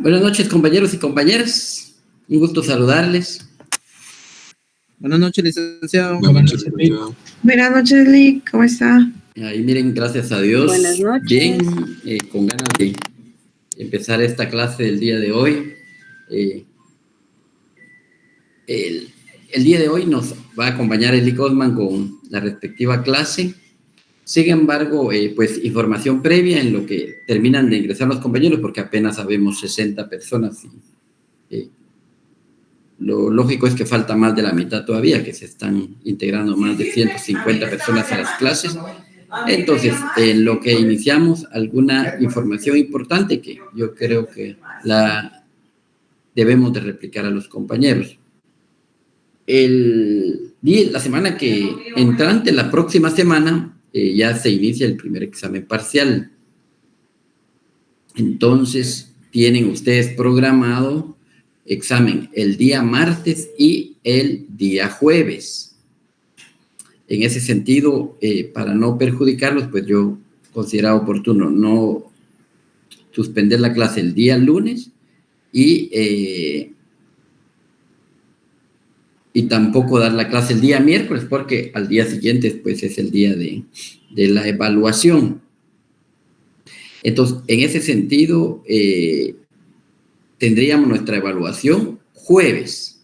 Buenas noches, compañeros y compañeras. Un gusto saludarles. Buenas noches, licenciado. Buenas noches, licenciado. Buenas noches, Lee. ¿Cómo está? Ahí miren, gracias a Dios. Buenas noches. Bien, con ganas de empezar esta clase del día de hoy. El día de hoy nos va a acompañar Eli Cosman con la respectiva clase. Sin embargo, pues información previa en lo que terminan de ingresar los compañeros, porque apenas sabemos 60 personas y lo lógico es que falta más de la mitad todavía, que se están integrando más de 150 personas a las clases. Entonces, en lo que iniciamos, alguna información importante que yo creo que la debemos de replicar a los compañeros. La semana que entrante, la próxima semana, ya se inicia el primer examen parcial. Entonces, tienen ustedes programado examen el día martes y el día jueves. En ese sentido, para no perjudicarlos, pues yo consideraba oportuno no suspender la clase el día lunes y tampoco dar la clase el día miércoles, porque al día siguiente pues es el día de la evaluación. Entonces, en ese sentido, tendríamos nuestra evaluación jueves.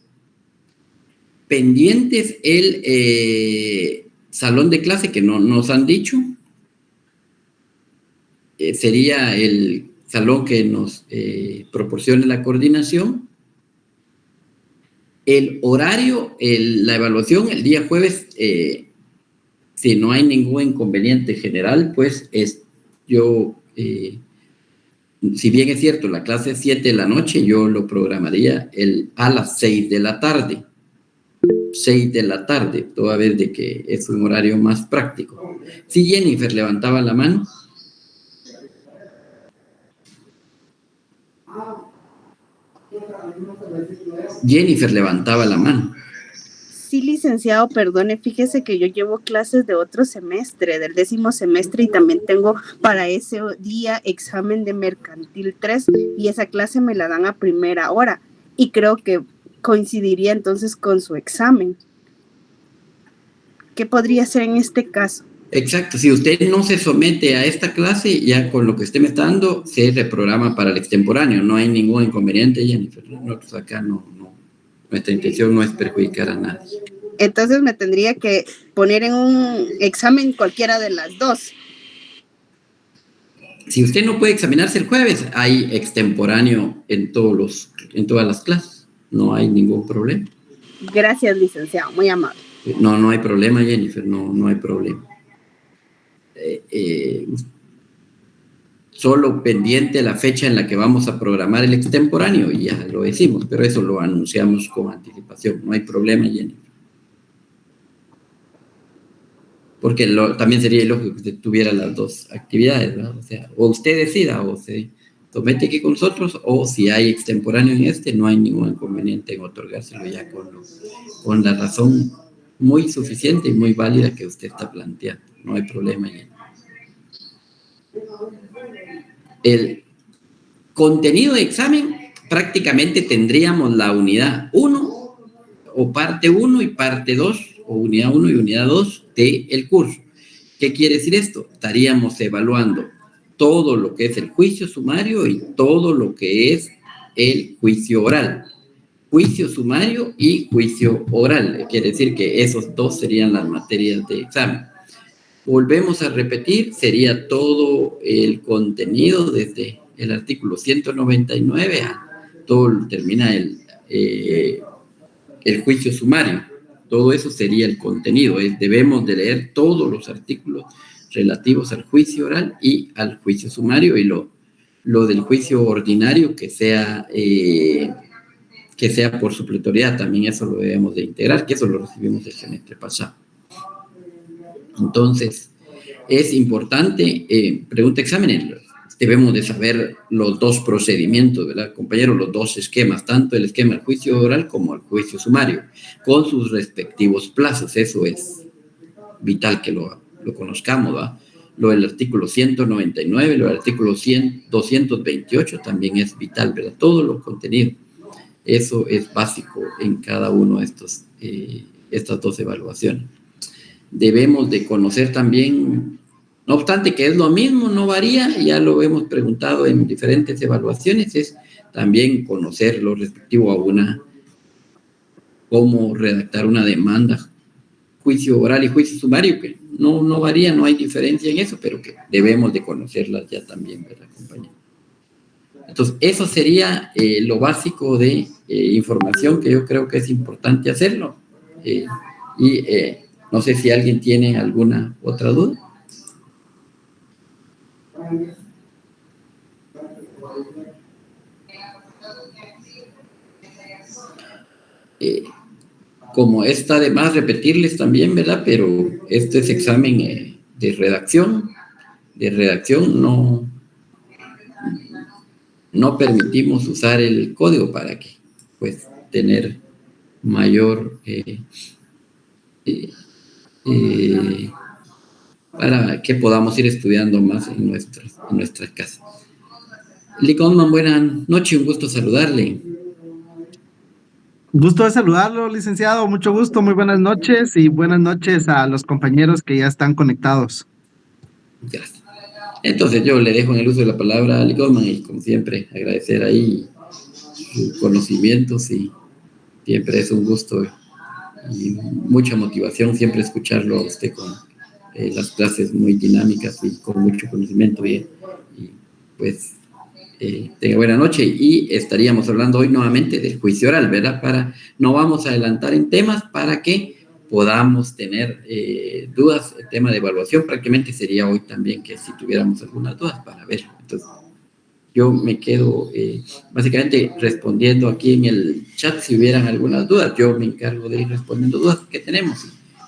Pendientes el salón de clase que no nos han dicho. Sería el salón que nos proporcione la coordinación. El horario, la evaluación el día jueves, si no hay ningún inconveniente general, pues si bien es cierto, la clase es 7 de la noche, yo lo programaría a las 6 de la tarde. 6 de la tarde, toda vez de que es un horario más práctico. Si Jennifer levantaba la mano. Jennifer levantaba la mano. Sí, licenciado, perdone, fíjese que yo llevo clases de otro semestre, del 10º semestre, y también tengo para ese día examen de mercantil 3, y esa clase me la dan a primera hora, y creo que coincidiría entonces con su examen. ¿Qué podría hacer en este caso? Exacto, si usted no se somete a esta clase, ya con lo que usted me está dando, se reprograma para el extemporáneo, no hay ningún inconveniente, Jennifer. Nosotros acá no. Nuestra intención no es perjudicar a nadie. Entonces me tendría que poner en un examen cualquiera de las dos. Si usted no puede examinarse el jueves, hay extemporáneo en todas las clases. No hay ningún problema. Gracias, licenciado, muy amable. No hay problema, Jennifer, no hay problema. Solo pendiente la fecha en la que vamos a programar el extemporáneo, y ya lo decimos, pero eso lo anunciamos con anticipación, no hay problema, Jennifer. Porque también sería ilógico que usted tuviera las dos actividades, ¿verdad? O sea, o usted decida, o se somete aquí con nosotros, o si hay extemporáneo en no hay ningún inconveniente en otorgárselo ya con la razón muy suficiente y muy válida que usted está planteando. No hay problema, Jennifer. El contenido de examen, prácticamente tendríamos la unidad 1 o parte 1 y parte 2, o unidad 1 y unidad 2 del curso. ¿Qué quiere decir esto? Estaríamos evaluando todo lo que es el juicio sumario y todo lo que es el juicio oral. Juicio sumario y juicio oral. Quiere decir que esos dos serían las materias de examen. Volvemos a repetir, sería todo el contenido desde el artículo 199 a todo termina el juicio sumario. Todo eso sería el contenido. Debemos de leer todos los artículos relativos al juicio oral y al juicio sumario, y lo del juicio ordinario que sea por supletoriedad, también eso lo debemos de integrar, que eso lo recibimos el semestre pasado. Entonces, es importante, pregunta examen, debemos de saber los dos procedimientos, ¿verdad, compañeros? Los dos esquemas, tanto el esquema del juicio oral como el juicio sumario, con sus respectivos plazos. Eso es vital que lo conozcamos, ¿verdad? lo del artículo 199, lo del artículo 228 también es vital, ¿verdad? Todo lo contenido. Eso es básico en cada uno de estas dos evaluaciones. Debemos de conocer también, no obstante que es lo mismo, no varía, ya lo hemos preguntado en diferentes evaluaciones, es también conocer lo respectivo a cómo redactar una demanda, juicio oral y juicio sumario, que no varía, no hay diferencia en eso, pero que debemos de conocerlas ya también, ¿verdad, compañero? Entonces, eso sería lo básico de información que yo creo que es importante hacerlo. No sé si alguien tiene alguna otra duda. Como está de más repetirles también, ¿verdad? Pero este es examen de redacción. De redacción no permitimos usar el código para que, pues, tener mayor para que podamos ir estudiando más en nuestras casas. Lee Goldman, buenas noches, un gusto saludarle. Gusto de saludarlo, licenciado, mucho gusto, muy buenas noches y buenas noches a los compañeros que ya están conectados. Gracias. Entonces yo le dejo en el uso de la palabra a Lee Goldman y como siempre agradecer ahí sus conocimientos y siempre es un gusto y mucha motivación siempre escucharlo a usted con las clases muy dinámicas y con mucho conocimiento y pues tenga buena noche y estaríamos hablando hoy nuevamente del juicio oral, ¿verdad? No vamos a adelantar en temas para que podamos tener dudas. El tema de evaluación prácticamente sería hoy también que si tuviéramos algunas dudas para ver. Entonces, yo me quedo básicamente respondiendo aquí en el chat si hubieran algunas dudas. Yo me encargo de ir respondiendo dudas que tenemos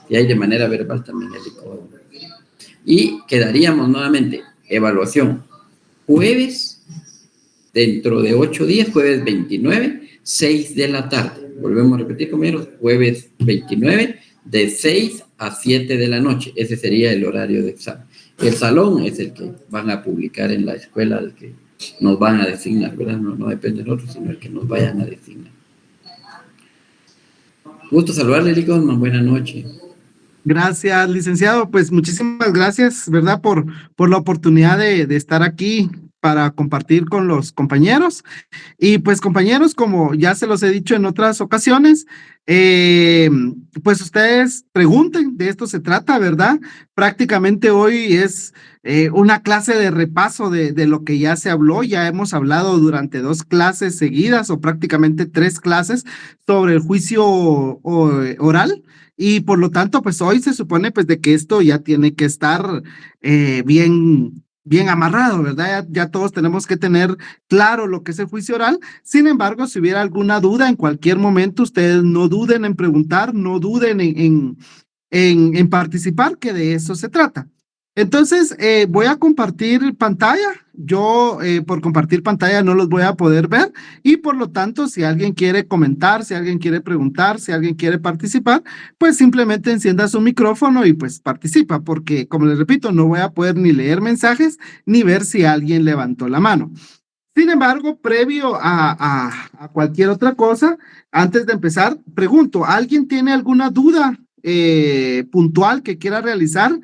y hay de manera verbal también. Y quedaríamos nuevamente evaluación jueves dentro de 8 días, jueves 29, 6 de la tarde. Volvemos a repetir, compañeros, jueves 29, de 6 a 7 de la noche. Ese sería el horario de examen. El salón es el que van a publicar en la escuela, el que nos van a designar, ¿verdad? No depende de nosotros, sino el que nos vayan a designar. Gusto saludarle, Lee Goldman. Buenas noches. Gracias, licenciado. Pues muchísimas gracias, ¿verdad? Por la oportunidad de estar aquí para compartir con los compañeros. Y pues compañeros, como ya se los he dicho en otras ocasiones, pues ustedes pregunten, de esto se trata, ¿verdad? Prácticamente hoy es una clase de repaso de lo que ya se habló. Ya hemos hablado durante 2 clases seguidas o prácticamente 3 clases sobre el juicio oral. Y por lo tanto, pues hoy se supone pues de que esto ya tiene que estar bien amarrado, ¿verdad? Ya todos tenemos que tener claro lo que es el juicio oral. Sin embargo, si hubiera alguna duda en cualquier momento, ustedes no duden en preguntar, no duden en participar, que de eso se trata. Entonces, voy a compartir pantalla. Yo, por compartir pantalla, no los voy a poder ver y por lo tanto, si alguien quiere comentar, si alguien quiere preguntar, si alguien quiere participar, pues simplemente encienda su micrófono y pues participa, porque como les repito, no voy a poder ni leer mensajes ni ver si alguien levantó la mano. Sin embargo, previo a cualquier otra cosa, antes de empezar, pregunto, ¿alguien tiene alguna duda puntual que quiera realizar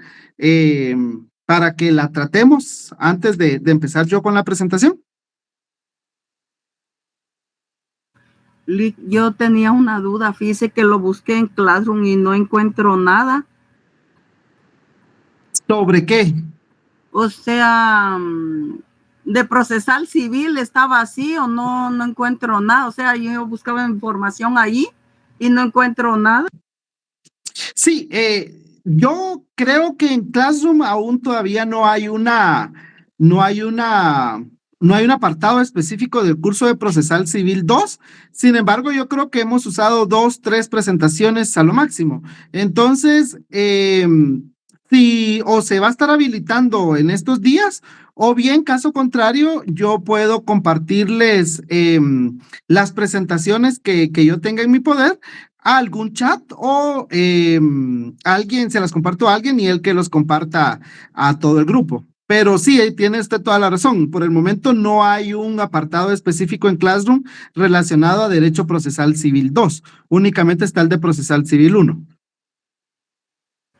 para que la tratemos antes de empezar yo con la presentación? Yo tenía una duda, fíjese que lo busqué en Classroom y no encuentro nada. ¿Sobre qué? O sea, de procesal civil estaba así o no encuentro nada. O sea, yo buscaba información ahí y no encuentro nada. Sí, yo creo que en Classroom aún todavía no hay un apartado específico del curso de Procesal Civil 2. Sin embargo, yo creo que hemos usado 2, 3 presentaciones a lo máximo. Entonces, si o se va a estar habilitando en estos días, o bien, caso contrario, yo puedo compartirles las presentaciones que yo tenga en mi poder a algún chat o alguien, se las comparto a alguien y él que los comparta a todo el grupo. Pero sí, tiene usted toda la razón. Por el momento no hay un apartado específico en Classroom relacionado a Derecho Procesal Civil 2. Únicamente está el de Procesal Civil 1.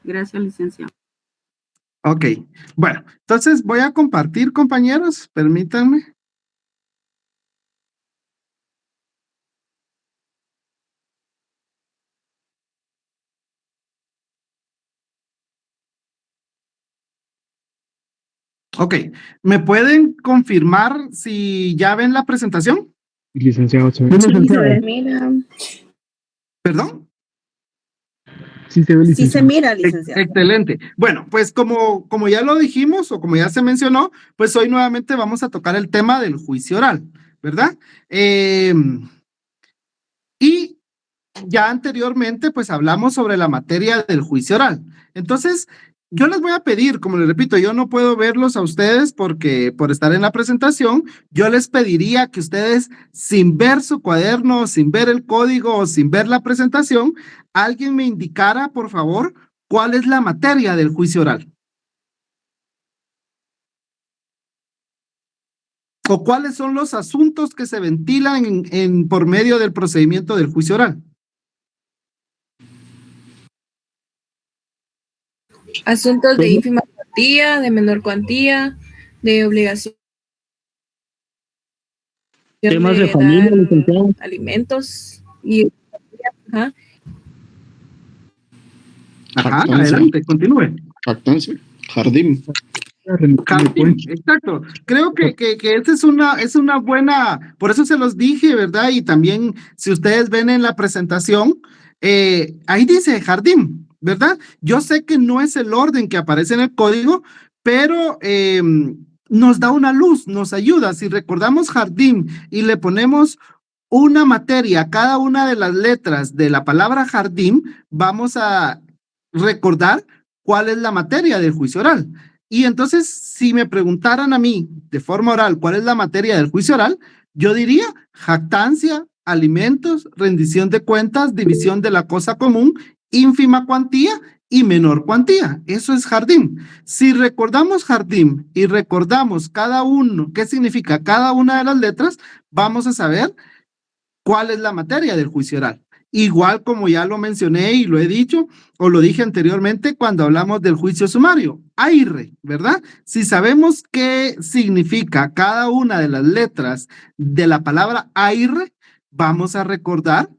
Gracias, licenciado. Ok, bueno, entonces voy a compartir, compañeros, permítanme. Ok, ¿me pueden confirmar si ya ven la presentación? Licenciado, se ve. Sí, Licenciado. se mira. ¿Perdón? Sí se ve, Sí licenciado. se mira, licenciado. Excelente. Bueno, pues como ya lo dijimos o como ya se mencionó, pues hoy nuevamente vamos a tocar el tema del juicio oral, ¿verdad? Y ya anteriormente, pues hablamos sobre la materia del juicio oral. Entonces, yo les voy a pedir, como les repito, yo no puedo verlos a ustedes porque por estar en la presentación, yo les pediría que ustedes, sin ver su cuaderno, sin ver el código o sin ver la presentación, alguien me indicara, por favor, cuál es la materia del juicio oral. O cuáles son los asuntos que se ventilan por medio del procedimiento del juicio oral. Asuntos de ínfima cuantía, de menor cuantía, de obligación. Temas de familia, dar licenciado. alimentos y ajá. Ajá, Jactancia. adelante, continúe. Jactancia. Jardín. Jardín, exacto. Creo que esta es una buena, por eso se los dije, ¿verdad? Y también, si ustedes ven en la presentación, ahí dice jardín, ¿verdad? Yo sé que no es el orden que aparece en el código, pero nos da una luz, nos ayuda. Si recordamos jardín y le ponemos una materia a cada una de las letras de la palabra jardín, vamos a recordar cuál es la materia del juicio oral. Y entonces, si me preguntaran a mí de forma oral cuál es la materia del juicio oral, yo diría jactancia, alimentos, rendición de cuentas, división de la cosa común, ínfima cuantía y menor cuantía. Eso es jardín. Si recordamos jardín y recordamos cada uno, qué significa cada una de las letras, vamos a saber cuál es la materia del juicio oral. Igual como ya lo mencioné y lo he dicho o lo dije anteriormente cuando hablamos del juicio sumario, AIRRE, ¿verdad? Si sabemos qué significa cada una de las letras de la palabra AIRRE, vamos a recordar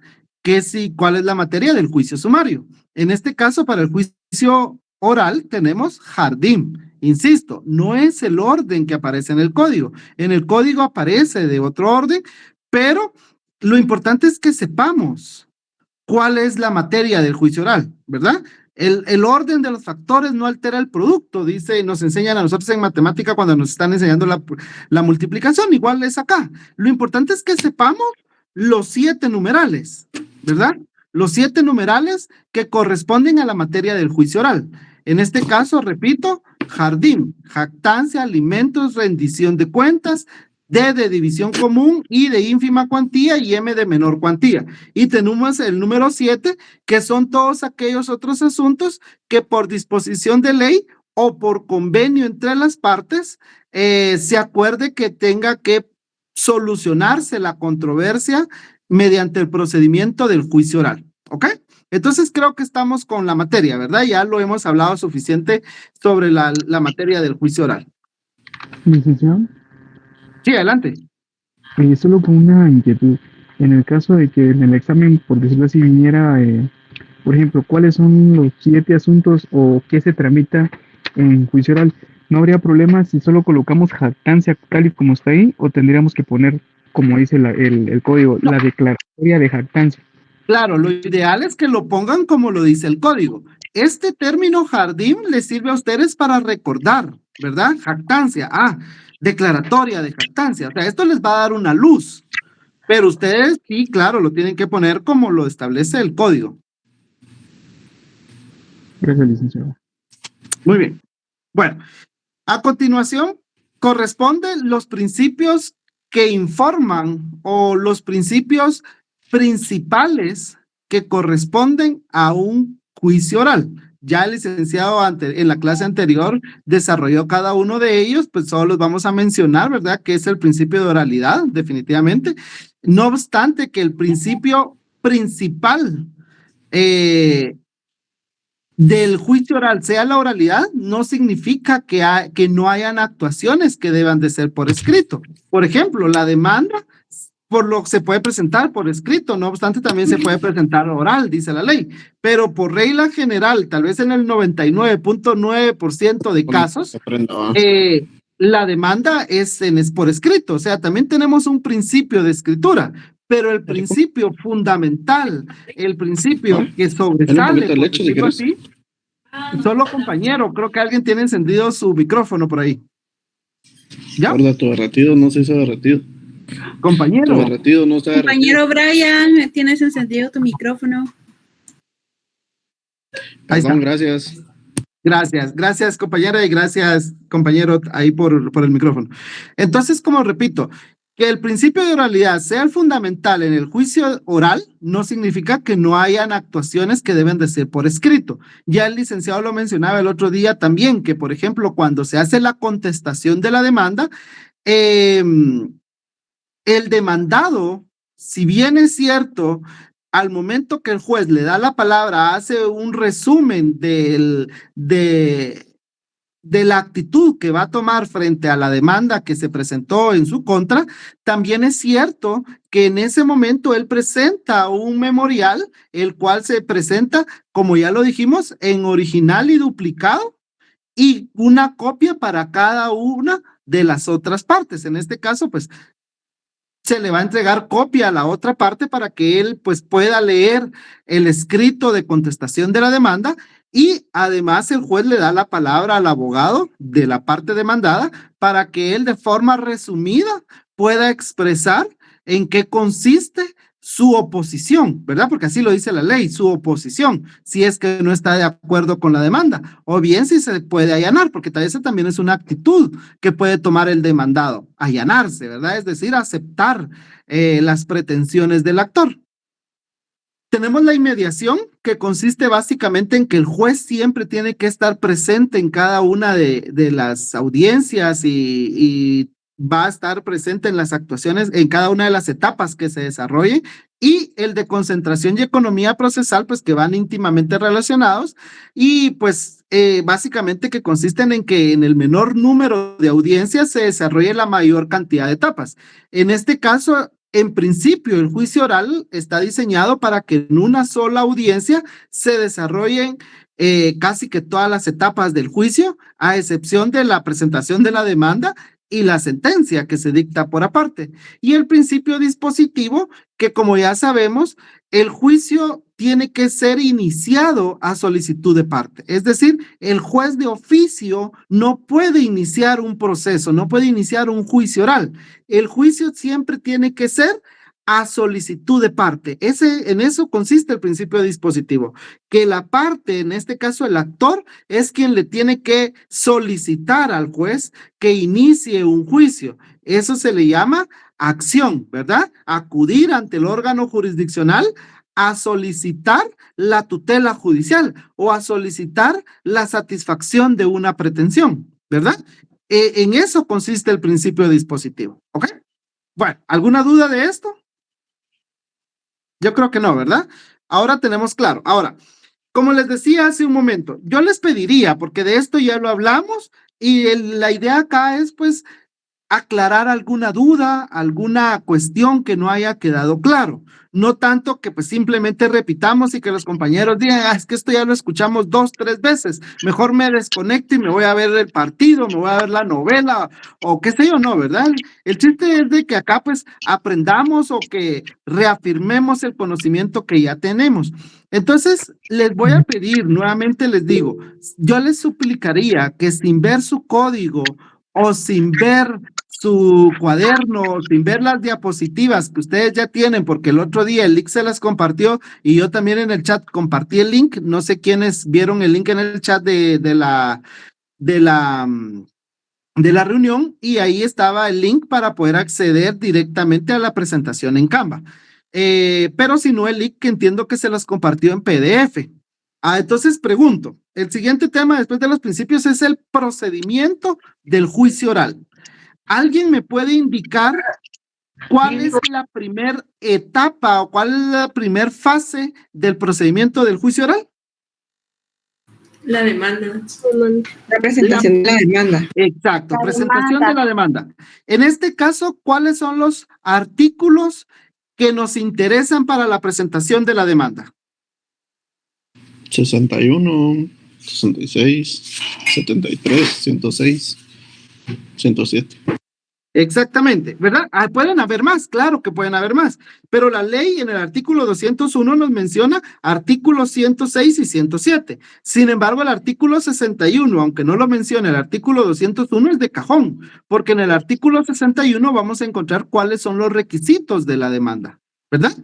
cuál es la materia del juicio sumario. En este caso, para el juicio oral tenemos jardín. Insisto, no es el orden que aparece en el código. En el código aparece de otro orden, pero lo importante es que sepamos cuál es la materia del juicio oral, ¿verdad? El orden de los factores no altera el producto, nos enseñan a nosotros en matemática cuando nos están enseñando la multiplicación, igual es acá. Lo importante es que sepamos los 7 numerales, ¿verdad? Los 7 numerales que corresponden a la materia del juicio oral. En este caso, repito, jardín, jactancia, alimentos, rendición de cuentas, D de división común, I de ínfima cuantía y M de menor cuantía. Y tenemos el número 7, que son todos aquellos otros asuntos que por disposición de ley o por convenio entre las partes se acuerde que tenga que solucionarse la controversia mediante el procedimiento del juicio oral. ¿Ok? Entonces creo que estamos con la materia, ¿verdad? Ya lo hemos hablado suficiente sobre la materia del juicio oral. Licenciado. Sí, adelante. Solo con una inquietud. En el caso de que en el examen, por decirlo así, viniera, por ejemplo, ¿cuáles son los 7 asuntos o qué se tramita en juicio oral? ¿No habría problema si solo colocamos jactancia tal y como está ahí o tendríamos que poner, como dice el código, No. la declaratoria de jactancia? Claro, lo ideal es que lo pongan como lo dice el código. Este término jardín les sirve a ustedes para recordar, ¿verdad? Jactancia, declaratoria de jactancia. O sea, esto les va a dar una luz. Pero ustedes, sí, claro, lo tienen que poner como lo establece el código. Gracias, licenciado. Muy bien. Bueno, a continuación, corresponden los principios que informan o los principios principales que corresponden a un juicio oral. Ya el licenciado en la clase anterior desarrolló cada uno de ellos, pues solo los vamos a mencionar, ¿verdad? Que es el principio de oralidad, definitivamente. No obstante que el principio principal del juicio oral sea la oralidad, no significa que no hayan actuaciones que deban de ser por escrito. Por ejemplo, la demanda por lo que se puede presentar por escrito, no obstante también se puede presentar oral, dice la ley, pero por regla general, tal vez en el 99.9% de casos, la demanda es por escrito, o sea, también tenemos un principio de escritura, pero el principio fundamental, el principio que sobresale, por decirlo así, solo compañero, creo que alguien tiene encendido su micrófono por ahí. ¿Ya? Guarda tu derretido, no se hizo derretido. Compañero. No está compañero Brian, tienes encendido tu micrófono. Ahí está. Gracias. Gracias compañera y gracias compañero ahí por el micrófono. Entonces, como repito, que el principio de oralidad sea el fundamental en el juicio oral no significa que no hayan actuaciones que deben de ser por escrito. Ya el licenciado lo mencionaba el otro día también, que por ejemplo, cuando se hace la contestación de la demanda, el demandado, si bien es cierto, al momento que el juez le da la palabra, hace un resumen de la actitud que va a tomar frente a la demanda que se presentó en su contra, también es cierto que en ese momento él presenta un memorial, el cual se presenta, como ya lo dijimos, en original y duplicado, y una copia para cada una de las otras partes. En este caso, pues, se le va a entregar copia a la otra parte para que él pues pueda leer el escrito de contestación de la demanda y además el juez le da la palabra al abogado de la parte demandada para que él de forma resumida pueda expresar en qué consiste su oposición, ¿verdad? Porque así lo dice la ley, su oposición, si es que no está de acuerdo con la demanda, o bien si se puede allanar, porque esa también es una actitud que puede tomar el demandado, allanarse, ¿verdad? Es decir, aceptar las pretensiones del actor. Tenemos la inmediación, que consiste básicamente en que el juez siempre tiene que estar presente en cada una de las audiencias y va a estar presente en las actuaciones, en cada una de las etapas que se desarrollen, y el de concentración y economía procesal, pues que van íntimamente relacionados, y pues básicamente que consisten en que en el menor número de audiencias se desarrolle la mayor cantidad de etapas. En este caso, en principio, el juicio oral está diseñado para que en una sola audiencia se desarrollen casi que todas las etapas del juicio, a excepción de la presentación de la demanda y la sentencia que se dicta por aparte. Y el principio dispositivo, que como ya sabemos, el juicio tiene que ser iniciado a solicitud de parte. Es decir, el juez de oficio no puede iniciar un proceso, no puede iniciar un juicio oral. El juicio siempre tiene que ser a solicitud de parte. En eso consiste el principio dispositivo, que la parte, en este caso el actor, es quien le tiene que solicitar al juez que inicie un juicio. Eso se le llama acción, ¿verdad? Acudir ante el órgano jurisdiccional a solicitar la tutela judicial o a solicitar la satisfacción de una pretensión, ¿verdad? En eso consiste el principio dispositivo, ¿ok? Bueno, ¿alguna duda de esto? Yo creo que no, ¿verdad? Ahora tenemos claro. Ahora, como les decía hace un momento, yo les pediría, porque de esto ya lo hablamos, y la idea acá es, pues, aclarar alguna duda, alguna cuestión que no haya quedado claro. No tanto que pues simplemente repitamos y que los compañeros digan, es que esto ya lo escuchamos 2, 3 veces, mejor me desconecto y me voy a ver el partido, me voy a ver la novela o qué sé yo, no, ¿verdad? El chiste es de que acá pues aprendamos o que reafirmemos el conocimiento que ya tenemos. Entonces, les voy a pedir, nuevamente les digo, yo les suplicaría que sin ver su código o sin ver su cuaderno, sin ver las diapositivas que ustedes ya tienen, porque el otro día el link se las compartió y yo también en el chat compartí el link, no sé quiénes vieron el link en el chat de la reunión, y ahí estaba el link para poder acceder directamente a la presentación en Canva. pero si no el link que entiendo que se las compartió en PDF. Entonces pregunto, el siguiente tema después de los principios es el procedimiento del juicio oral. ¿Alguien me puede indicar cuál es la primera etapa o cuál es la primera fase del procedimiento del juicio oral? La demanda. La presentación de la demanda. Exacto, La presentación demanda. de la demanda. En este caso, ¿cuáles son los artículos que nos interesan para la presentación de la demanda? 61, 66, 73, 106, 107. Exactamente, ¿verdad? Pueden haber más, claro que pueden haber más, pero la ley en el artículo 201 nos menciona artículos 106 y 107. Sin embargo, el artículo 61, aunque no lo menciona el artículo 201, es de cajón, porque en el artículo 61 vamos a encontrar cuáles son los requisitos de la demanda, ¿verdad?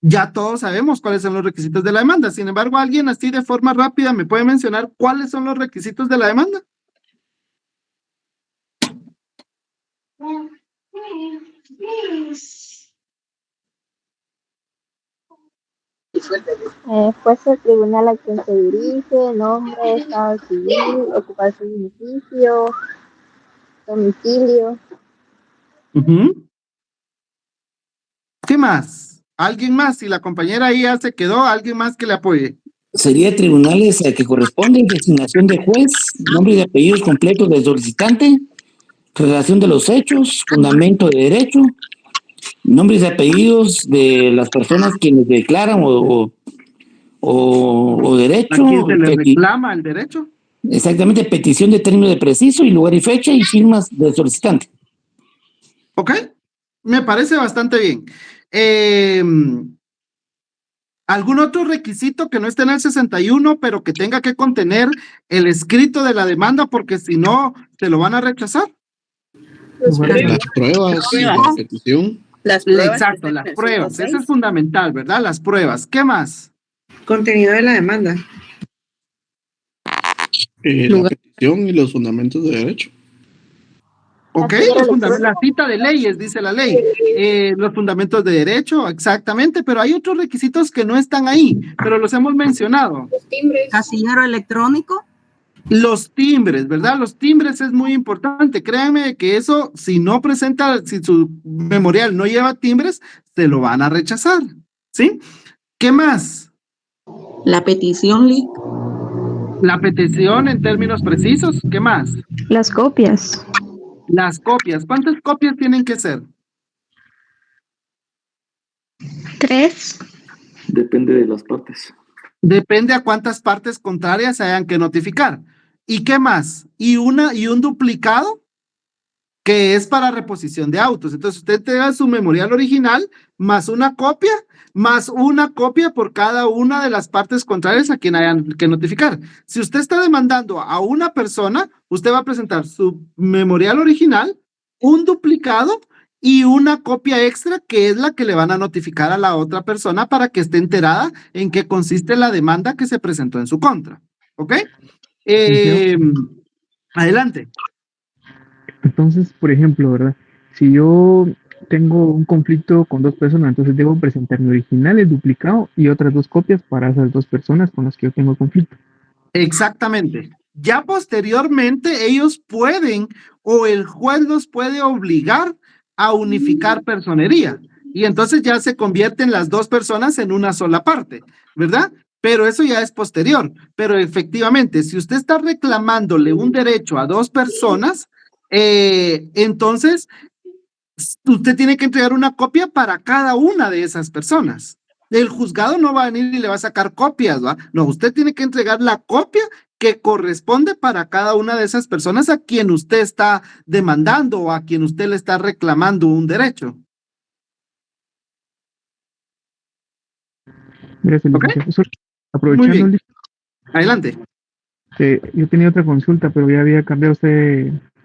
Ya todos sabemos cuáles son los requisitos de la demanda. Sin embargo, alguien así de forma rápida me puede mencionar cuáles son los requisitos de la demanda. Pues el tribunal a quien se dirige, nombre, estado civil, ocupación de beneficio, domicilio. ¿Qué más? ¿Alguien más? Si la compañera ahí ya se quedó, alguien más que le apoye. Sería tribunales a que corresponden, designación de juez, nombre y apellidos completos del solicitante, relación de los hechos, fundamento de derecho, nombres y apellidos de las personas quienes declaran o derecho. ¿A quién se le reclama el derecho? Exactamente, petición de término de preciso y lugar y fecha y firmas del solicitante. Ok, me parece bastante bien. ¿Algún otro requisito que no esté en el 61, pero que tenga que contener el escrito de la demanda, porque si no, te lo van a rechazar? Las pruebas y la petición. Las pruebas. Exacto, las pruebas. Eso es fundamental, ¿verdad? Las pruebas. ¿Qué más? Contenido de la demanda. La petición y los fundamentos de derecho. Ok, la cita de leyes, dice la ley. Los fundamentos de derecho, exactamente, pero hay otros requisitos que no están ahí, pero los hemos mencionado. Los timbres. Casillero electrónico. Los timbres, ¿verdad? Los timbres es muy importante. Créanme que eso, si no presenta, si su memorial no lleva timbres, se lo van a rechazar. ¿Sí? ¿Qué más? La petición, Lee. La petición en términos precisos. ¿Qué más? Las copias. Las copias. ¿Cuántas copias tienen que ser? 3. Depende de las partes. Depende a cuántas partes contrarias hayan que notificar. ¿Y qué más? Y un duplicado que es para reposición de autos. Entonces usted te da su memorial original más una copia por cada una de las partes contrarias a quien hayan que notificar. Si usted está demandando a una persona, usted va a presentar su memorial original, un duplicado y una copia extra que es la que le van a notificar a la otra persona para que esté enterada en qué consiste la demanda que se presentó en su contra. ¿Ok? Adelante. Entonces, por ejemplo, ¿verdad? Si yo tengo un conflicto con dos personas, entonces debo presentar mi original, el duplicado y otras dos copias para esas dos personas con las que yo tengo conflicto. Exactamente. Ya posteriormente ellos pueden o el juez los puede obligar a unificar personería y entonces ya se convierten las dos personas en una sola parte, ¿verdad? Pero eso ya es posterior. Pero efectivamente, si usted está reclamándole un derecho a dos personas, entonces usted tiene que entregar una copia para cada una de esas personas. El juzgado no va a venir y le va a sacar copias, ¿va? No, usted tiene que entregar la copia que corresponde para cada una de esas personas a quien usted está demandando o a quien usted le está reclamando un derecho. Gracias, ¿Ok? profesor. Muy Aprovechando, bien. Adelante. yo tenía otra consulta, pero ya había cambiado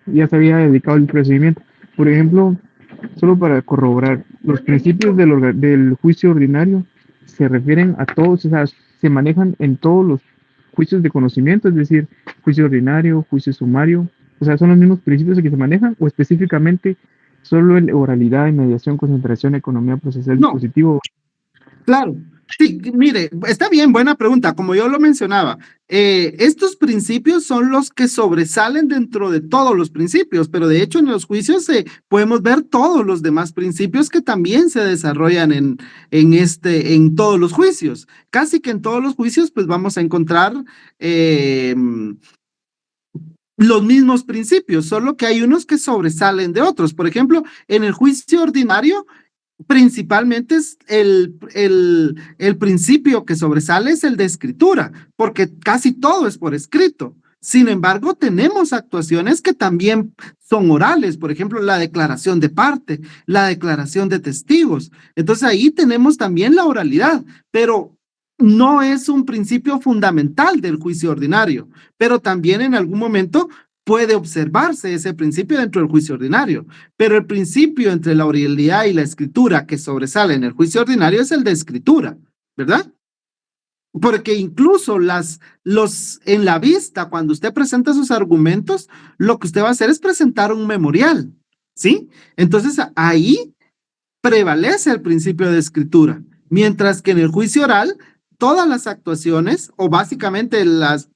ya se había dedicado al procedimiento. Por ejemplo, solo para corroborar, los principios del juicio ordinario se refieren a todos, o sea, se manejan en todos los juicios de conocimiento, es decir, juicio ordinario, juicio sumario, o sea, son los mismos principios que se manejan o específicamente Solo en oralidad, mediación, concentración, economía procesal, No. dispositivo. Claro. Sí, mire, está bien, buena pregunta. Como yo lo mencionaba, estos principios son los que sobresalen dentro de todos los principios, pero de hecho en los juicios podemos ver todos los demás principios que también se desarrollan en todos los juicios. Casi que en todos los juicios, pues vamos a encontrar los mismos principios, solo que hay unos que sobresalen de otros. Por ejemplo, en el juicio ordinario, principalmente es el principio que sobresale es el de escritura, porque casi todo es por escrito. Sin embargo, tenemos actuaciones que también son orales, por ejemplo, la declaración de parte, la declaración de testigos. Entonces ahí tenemos también la oralidad, pero no es un principio fundamental del juicio ordinario, pero también en algún momento puede observarse ese principio dentro del juicio ordinario, pero el principio entre la oralidad y la escritura que sobresale en el juicio ordinario es el de escritura, ¿verdad? Porque incluso en la vista, cuando usted presenta sus argumentos, lo que usted va a hacer es presentar un memorial, ¿sí? Entonces ahí prevalece el principio de escritura, mientras que en el juicio oral, todas las actuaciones, o básicamente las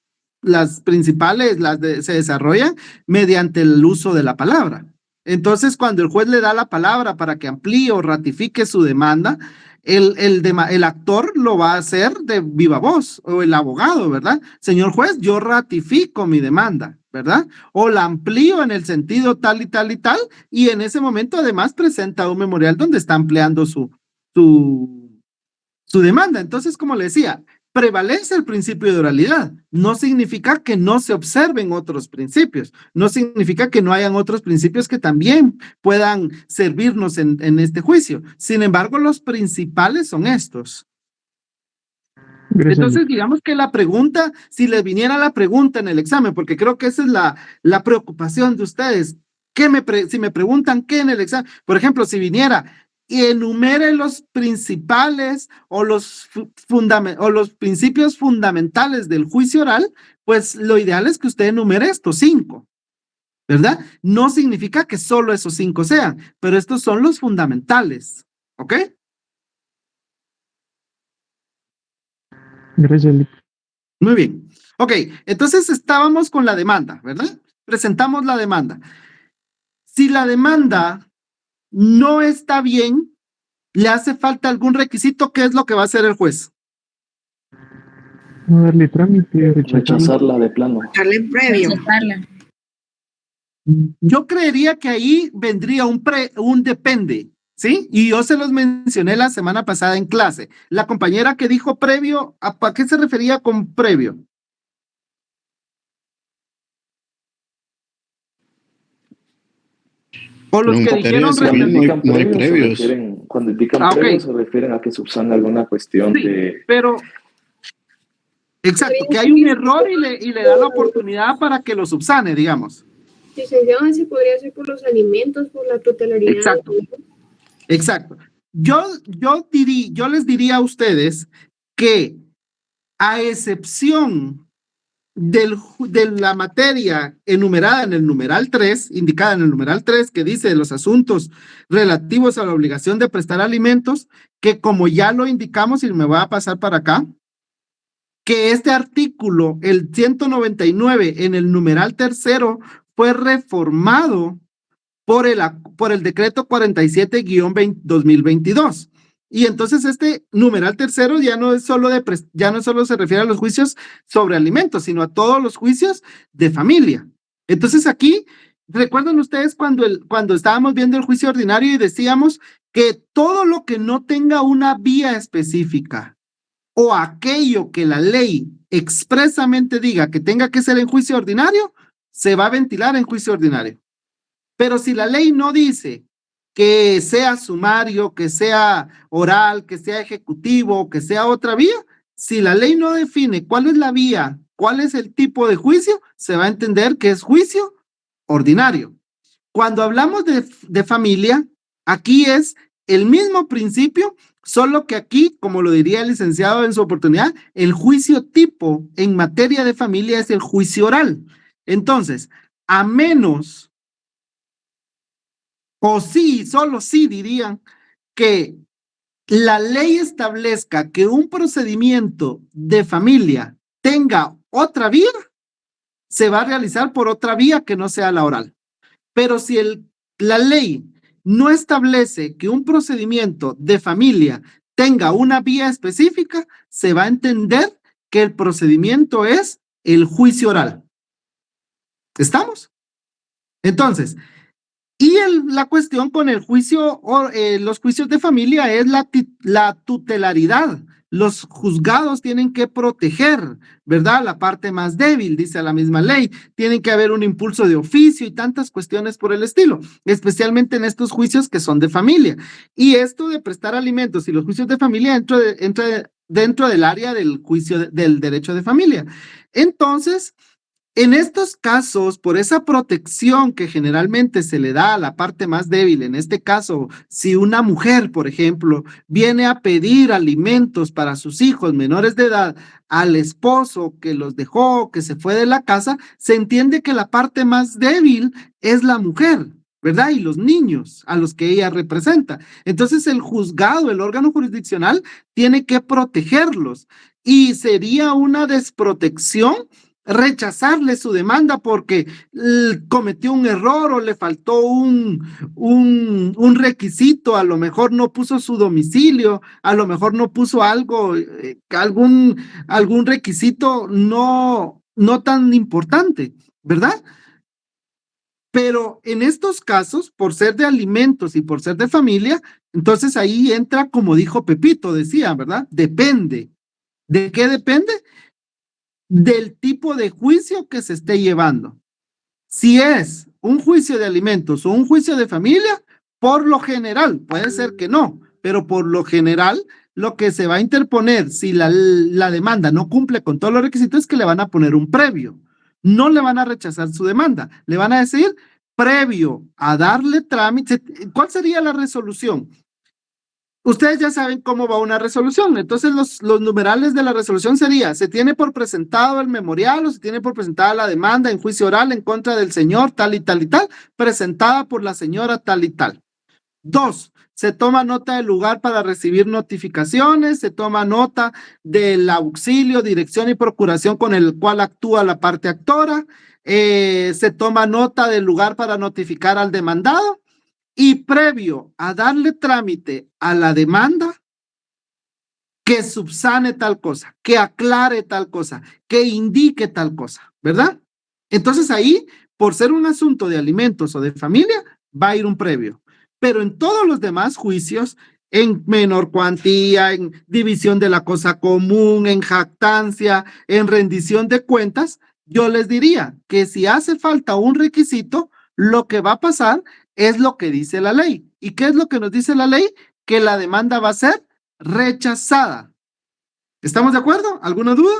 principales se desarrollan mediante el uso de la palabra. Entonces, cuando el juez le da la palabra para que amplíe o ratifique su demanda, el actor lo va a hacer de viva voz, o el abogado, ¿verdad? Señor juez, yo ratifico mi demanda, ¿verdad? O la amplío en el sentido tal y tal y tal, y en ese momento además presenta un memorial donde está ampliando su demanda. Entonces, como le decía, prevalece el principio de oralidad. No significa que no se observen otros principios. No significa que no hayan otros principios que también puedan servirnos en este juicio. Sin embargo, los principales son estos. Gracias. Entonces, digamos que la pregunta, si les viniera la pregunta en el examen, porque creo que esa es la preocupación de ustedes, si me preguntan qué en el examen, por ejemplo, si viniera y enumere los principales o los principios fundamentales del juicio oral, pues lo ideal es que usted enumere estos 5, ¿verdad? No significa que solo esos 5 sean, pero estos son los fundamentales, ¿ok? Gracias. Muy bien. Ok, entonces estábamos con la demanda, ¿verdad? Presentamos la demanda. Si la demanda no está bien, le hace falta algún requisito, ¿qué es lo que va a hacer el juez? No darle trámite, Rechazarla de plano. Darle previo. Yo creería que ahí vendría un depende, ¿sí? Y yo se los mencioné la semana pasada en clase. La compañera que dijo previo, ¿a qué se refería con previo? O los que dijeron no hay previos. Cuando indican previos se refieren a que subsana alguna cuestión de... Pero, exacto, que hay un error y le da la oportunidad para que lo subsane, digamos. Licenciado, ese podría ser por los alimentos, por la tutelaridad. Exacto. Exacto. Yo les diría a ustedes que a excepción de la materia enumerada en el numeral 3, indicada en el numeral 3, que dice de los asuntos relativos a la obligación de prestar alimentos, que como ya lo indicamos, y me voy a pasar para acá, que este artículo, el 199, en el numeral 3, fue reformado por el decreto 47-2022. Y entonces este numeral 3 ya no solo se refiere a los juicios sobre alimentos, sino a todos los juicios de familia. Entonces aquí, ¿recuerdan ustedes cuando estábamos viendo el juicio ordinario y decíamos que todo lo que no tenga una vía específica o aquello que la ley expresamente diga que tenga que ser en juicio ordinario, se va a ventilar en juicio ordinario? Pero si la ley no dice que sea sumario, que sea oral, que sea ejecutivo, que sea otra vía, si la ley no define cuál es la vía, cuál es el tipo de juicio, se va a entender que es juicio ordinario. Cuando hablamos de familia, aquí es el mismo principio, solo que aquí, como lo diría el licenciado en su oportunidad, el juicio tipo en materia de familia es el juicio oral. Entonces, a menos o sí, solo sí dirían que la ley establezca que un procedimiento de familia tenga otra vía, se va a realizar por otra vía que no sea la oral. Pero si la ley no establece que un procedimiento de familia tenga una vía específica, se va a entender que el procedimiento es el juicio oral. ¿Estamos? Entonces, la cuestión con el juicio, los juicios de familia es la tutelaridad. Los juzgados tienen que proteger, ¿verdad? La parte más débil, dice la misma ley. Tiene que haber un impulso de oficio y tantas cuestiones por el estilo, especialmente en estos juicios que son de familia. Y esto de prestar alimentos y los juicios de familia entra dentro del área del juicio del derecho de familia. Entonces, en estos casos, por esa protección que generalmente se le da a la parte más débil, en este caso, si una mujer, por ejemplo, viene a pedir alimentos para sus hijos menores de edad al esposo que los dejó, que se fue de la casa, se entiende que la parte más débil es la mujer, ¿verdad? Y los niños a los que ella representa. Entonces, el juzgado, el órgano jurisdiccional, tiene que protegerlos y sería una desprotección rechazarle su demanda porque cometió un error o le faltó un requisito, a lo mejor no puso su domicilio, a lo mejor no puso algo, algún requisito no tan importante, ¿verdad? Pero en estos casos, por ser de alimentos y por ser de familia, entonces ahí entra, como dijo Pepito, decía, ¿verdad? Depende. ¿De qué depende? Del tipo de juicio que se esté llevando. Si es un juicio de alimentos o un juicio de familia, por lo general, puede ser que no, pero por lo general, lo que se va a interponer si la demanda no cumple con todos los requisitos es que le van a poner un previo. No le van a rechazar su demanda, le van a decir previo a darle trámite. ¿Cuál sería la resolución? Ustedes ya saben cómo va una resolución, entonces los numerales de la resolución sería, se tiene por presentado el memorial o se tiene por presentada la demanda en juicio oral en contra del señor tal y tal y tal, presentada por la señora tal y tal. 2, se toma nota del lugar para recibir notificaciones, se toma nota del auxilio, dirección y procuración con el cual actúa la parte actora, se toma nota del lugar para notificar al demandado. Y previo a darle trámite a la demanda, que subsane tal cosa, que aclare tal cosa, que indique tal cosa, ¿verdad? Entonces ahí, por ser un asunto de alimentos o de familia, va a ir un previo. Pero en todos los demás juicios, en menor cuantía, en división de la cosa común, en jactancia, en rendición de cuentas, yo les diría que si hace falta un requisito, lo que va a pasar es lo que dice la ley. ¿Y qué es lo que nos dice la ley? Que la demanda va a ser rechazada. ¿Estamos de acuerdo? ¿Alguna duda?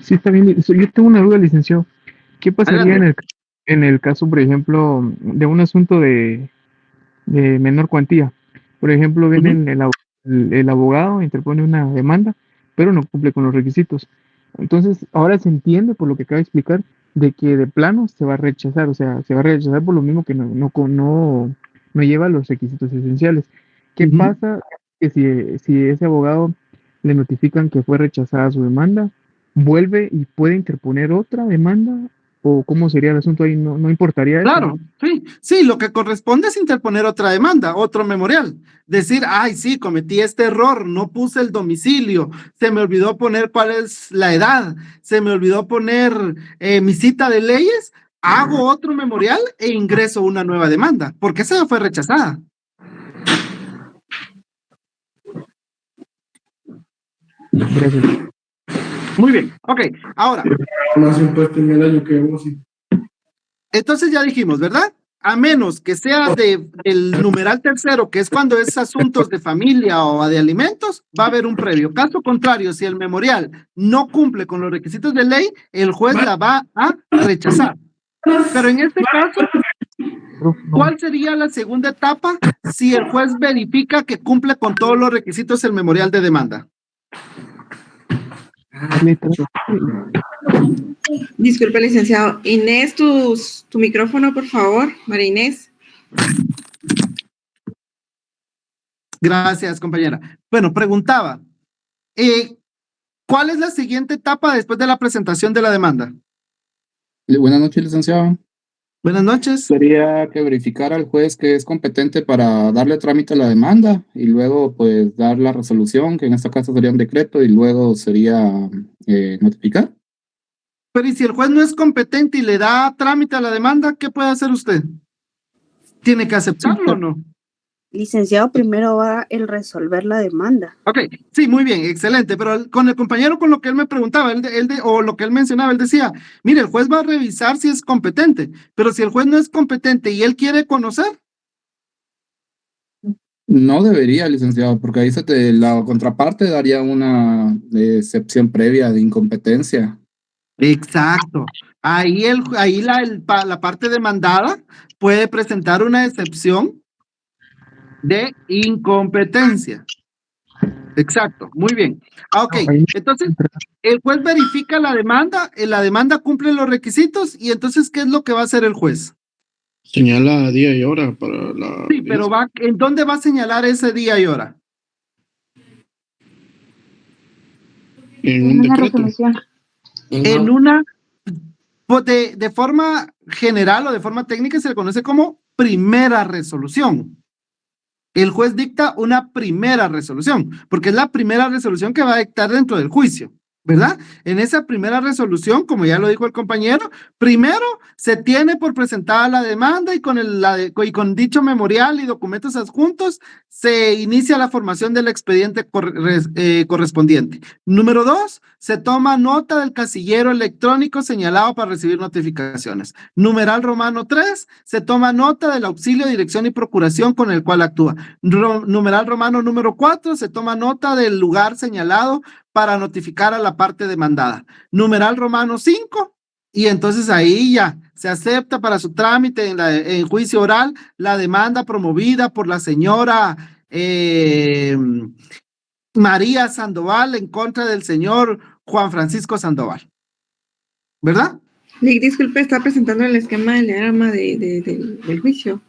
Sí, está bien. Yo tengo una duda, licenciado. ¿Qué pasaría en el caso, por ejemplo, de un asunto de menor cuantía? Por ejemplo, viene el abogado, interpone una demanda, pero no cumple con los requisitos. Entonces, ahora se entiende, por lo que acaba de explicar, de que de plano se va a rechazar, o sea, se va a rechazar por lo mismo que no lleva los requisitos esenciales. ¿Qué pasa que si ese abogado le notifican que fue rechazada su demanda, vuelve y puede interponer otra demanda? ¿O cómo sería el asunto ahí? ¿No importaría eso? Claro, sí, lo que corresponde es interponer otra demanda, otro memorial. Decir, ay, sí, cometí este error, no puse el domicilio, se me olvidó poner cuál es la edad, se me olvidó poner mi cita de leyes, hago otro memorial e ingreso una nueva demanda, porque esa fue rechazada. Gracias. Muy bien, ok, ahora. Más impuesto en el año que vamos. Entonces ya dijimos, ¿verdad? A menos que sea del numeral tercero, que es cuando es asuntos de familia o de alimentos, va a haber un previo. Caso contrario, si el memorial no cumple con los requisitos de ley, el juez la va a rechazar. Pero en este caso, ¿cuál sería la segunda etapa si el juez verifica que cumple con todos los requisitos el memorial de demanda? Disculpe, licenciado. Inés, tu micrófono, por favor. María Inés. Gracias, compañera. Bueno, preguntaba, ¿cuál es la siguiente etapa después de la presentación de la demanda? Buenas noches, licenciado. Buenas noches. Sería que verificara al juez que es competente para darle trámite a la demanda y luego pues dar la resolución, que en este caso sería un decreto, y luego sería notificar. Pero ¿y si el juez no es competente y le da trámite a la demanda, qué puede hacer usted? ¿Tiene que aceptarlo o no? Licenciado, primero va el resolver la demanda. Ok, sí, muy bien, excelente, pero con el compañero, con lo que él me preguntaba, o lo que él mencionaba, él decía, mire, el juez va a revisar si es competente, pero si el juez no es competente y él quiere conocer. No debería, licenciado, porque ahí la contraparte daría una excepción previa de incompetencia. Exacto. Ahí la parte demandada puede presentar una excepción de incompetencia. Exacto, muy bien. Ok, entonces el juez verifica la demanda cumple los requisitos y entonces, ¿qué es lo que va a hacer el juez? Señala día y hora para la... Sí, pero ¿en dónde va a señalar ese día y hora? En un decreto. Resolución. En una, pues de forma general o de forma técnica se le conoce como primera resolución. El juez dicta una primera resolución, porque es la primera resolución que va a dictar dentro del juicio, ¿verdad? En esa primera resolución, como ya lo dijo el compañero, primero se tiene por presentada la demanda y con dicho memorial y documentos adjuntos se inicia la formación del expediente correspondiente. Número 2, se toma nota del casillero electrónico señalado para recibir notificaciones. Numeral romano 3, se toma nota del auxilio, dirección y procuración con el cual actúa. Numeral romano número 4, se toma nota del lugar señalado para notificar a la parte demandada. Numeral romano 5, y entonces ahí ya se acepta para su trámite en juicio oral la demanda promovida por la señora María Sandoval en contra del señor Juan Francisco Sandoval. ¿Verdad? Disculpe, ¿está presentando el esquema del diagrama del juicio?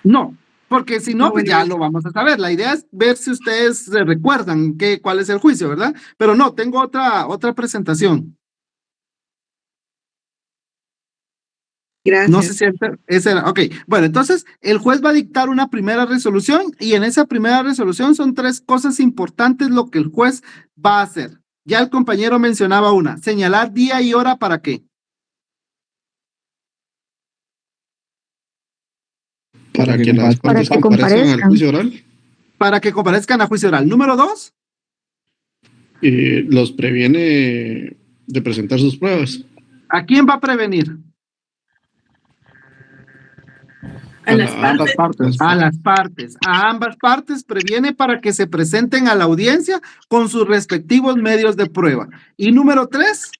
No, porque si no, pues bueno, ya lo vamos a saber. La idea es ver si ustedes recuerdan cuál es el juicio, ¿verdad? Pero no, tengo otra presentación. Gracias. No sé si ese era. Ok, bueno, entonces el juez va a dictar una primera resolución y en esa primera resolución son 3 cosas importantes lo que el juez va a hacer. Ya el compañero mencionaba una, señalar día y hora ¿para qué? Para que las partes comparezcan al juicio oral. Para que comparezcan a juicio oral. Número 2. Los previene de presentar sus pruebas. ¿A quién va a prevenir? A las partes. A las partes. A ambas partes previene para que se presenten a la audiencia con sus respectivos medios de prueba. Y número 3.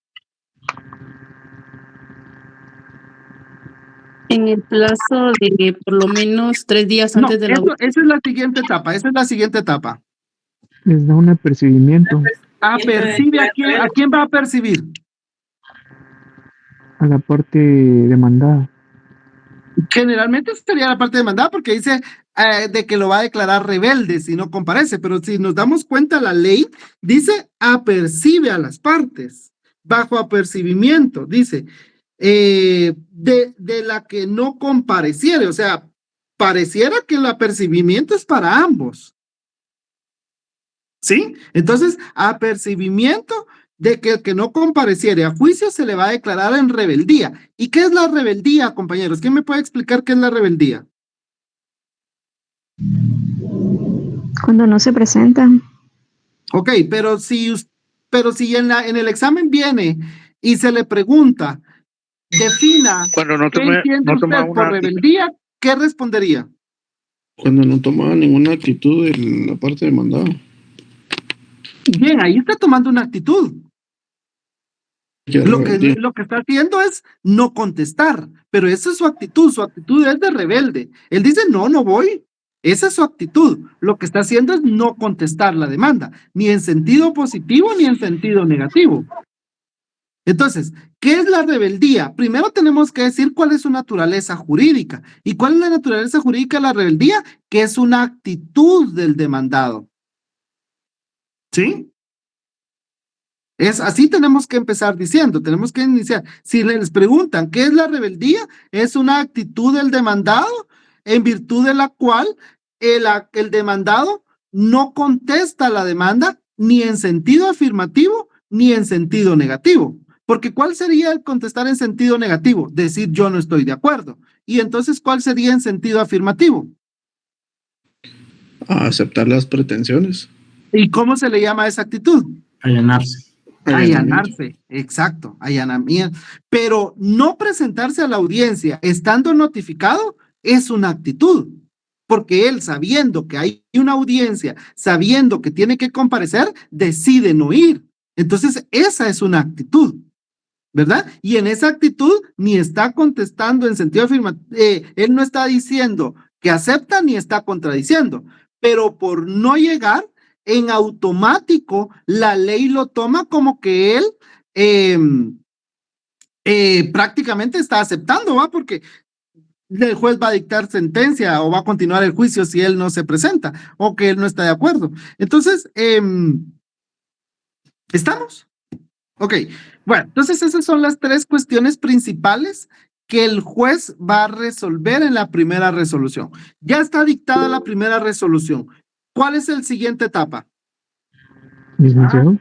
En el plazo de por lo menos 3 días antes de la... Esa es la siguiente etapa. Les da un apercibimiento. ¿Apercibe a quién va a percibir? A la parte demandada. Generalmente sería la parte demandada porque dice de que lo va a declarar rebelde si no comparece, pero si nos damos cuenta la ley dice apercibe a las partes, bajo apercibimiento, dice de la que no compareciere, o sea, pareciera que el apercibimiento es para ambos. ¿Sí? Entonces, apercibimiento de que el que no compareciere a juicio se le va a declarar en rebeldía. ¿Y qué es la rebeldía, compañeros? ¿Quién me puede explicar qué es la rebeldía? Cuando no se presenta. Ok, pero si en el examen viene y se le pregunta, defina qué entiende usted por rebeldía, ¿qué respondería? Cuando no toma ninguna actitud en la parte demandada. Bien, ahí está tomando una actitud. Lo que está haciendo es no contestar, pero esa es su actitud es de rebelde. Él dice, no voy. Esa es su actitud. Lo que está haciendo es no contestar la demanda, ni en sentido positivo ni en sentido negativo. Entonces, ¿qué es la rebeldía? Primero tenemos que decir cuál es su naturaleza jurídica. ¿Y cuál es la naturaleza jurídica de la rebeldía? Que es una actitud del demandado. ¿Sí? Es así, tenemos que empezar diciendo, tenemos que iniciar. Si les preguntan qué es la rebeldía, es una actitud del demandado en virtud de la cual el demandado no contesta la demanda ni en sentido afirmativo ni en sentido negativo. Porque ¿cuál sería el contestar en sentido negativo? Decir yo no estoy de acuerdo. Y entonces, ¿cuál sería en sentido afirmativo? Aceptar las pretensiones. ¿Y cómo se le llama a esa actitud? Allanarse. Allanarse, exacto, allanamiento. Pero no presentarse a la audiencia estando notificado es una actitud, porque él, sabiendo que hay una audiencia, sabiendo que tiene que comparecer, decide no ir. Entonces, esa es una actitud, ¿verdad? Y en esa actitud ni está contestando en sentido afirmativo, él no está diciendo que acepta ni está contradiciendo, pero por no llegar, en automático, la ley lo toma como que él prácticamente está aceptando, ¿va? Porque el juez va a dictar sentencia o va a continuar el juicio si él no se presenta o que él no está de acuerdo. Entonces, ¿estamos? Ok, bueno, entonces esas son las tres cuestiones principales que el juez va a resolver en la primera resolución. Ya está dictada la primera resolución. ¿Cuál es el siguiente etapa? Licenciado.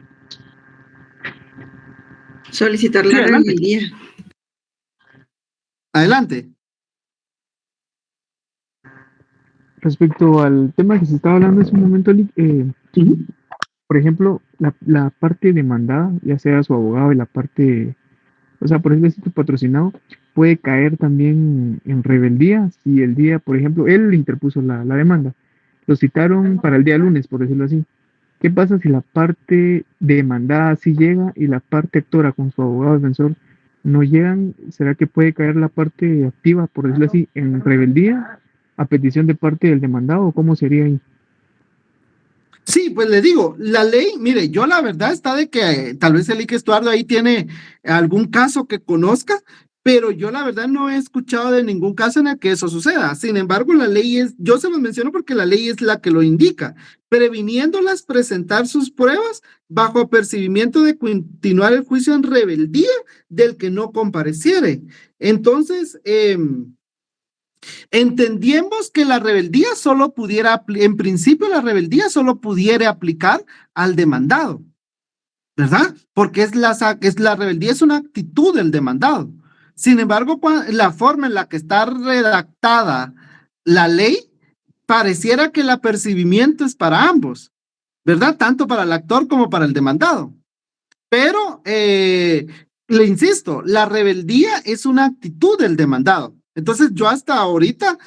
Solicitar la rebeldía. Adelante. Respecto al tema que se estaba hablando hace un momento, por ejemplo, la parte demandada, ya sea su abogado y la parte, o sea, por ejemplo, si tu patrocinado puede caer también en rebeldía si el día, por ejemplo, él interpuso la demanda. Lo citaron para el día lunes, por decirlo así. ¿Qué pasa si la parte demandada sí llega y la parte actora con su abogado defensor no llegan? ¿Será que puede caer la parte activa, por decirlo así, en rebeldía a petición de parte del demandado? ¿O cómo sería ahí? Sí, pues le digo, la ley, mire, yo la verdad está de que tal vez el Ike Estuardo ahí tiene algún caso que conozca, pero yo la verdad no he escuchado de ningún caso en el que eso suceda. Sin embargo, la ley es, yo se los menciono porque la ley es la que lo indica, previniéndolas presentar sus pruebas bajo apercibimiento de continuar el juicio en rebeldía del que no compareciere. Entonces, entendíamos que la rebeldía solo pudiera, en principio la rebeldía solo pudiera aplicar al demandado, ¿verdad? Porque es la rebeldía es una actitud del demandado. Sin embargo, la forma en la que está redactada la ley, pareciera que el apercibimiento es para ambos, ¿verdad? Tanto para el actor como para el demandado. Pero, le insisto, la rebeldía es una actitud del demandado. Entonces, yo hasta ahorita,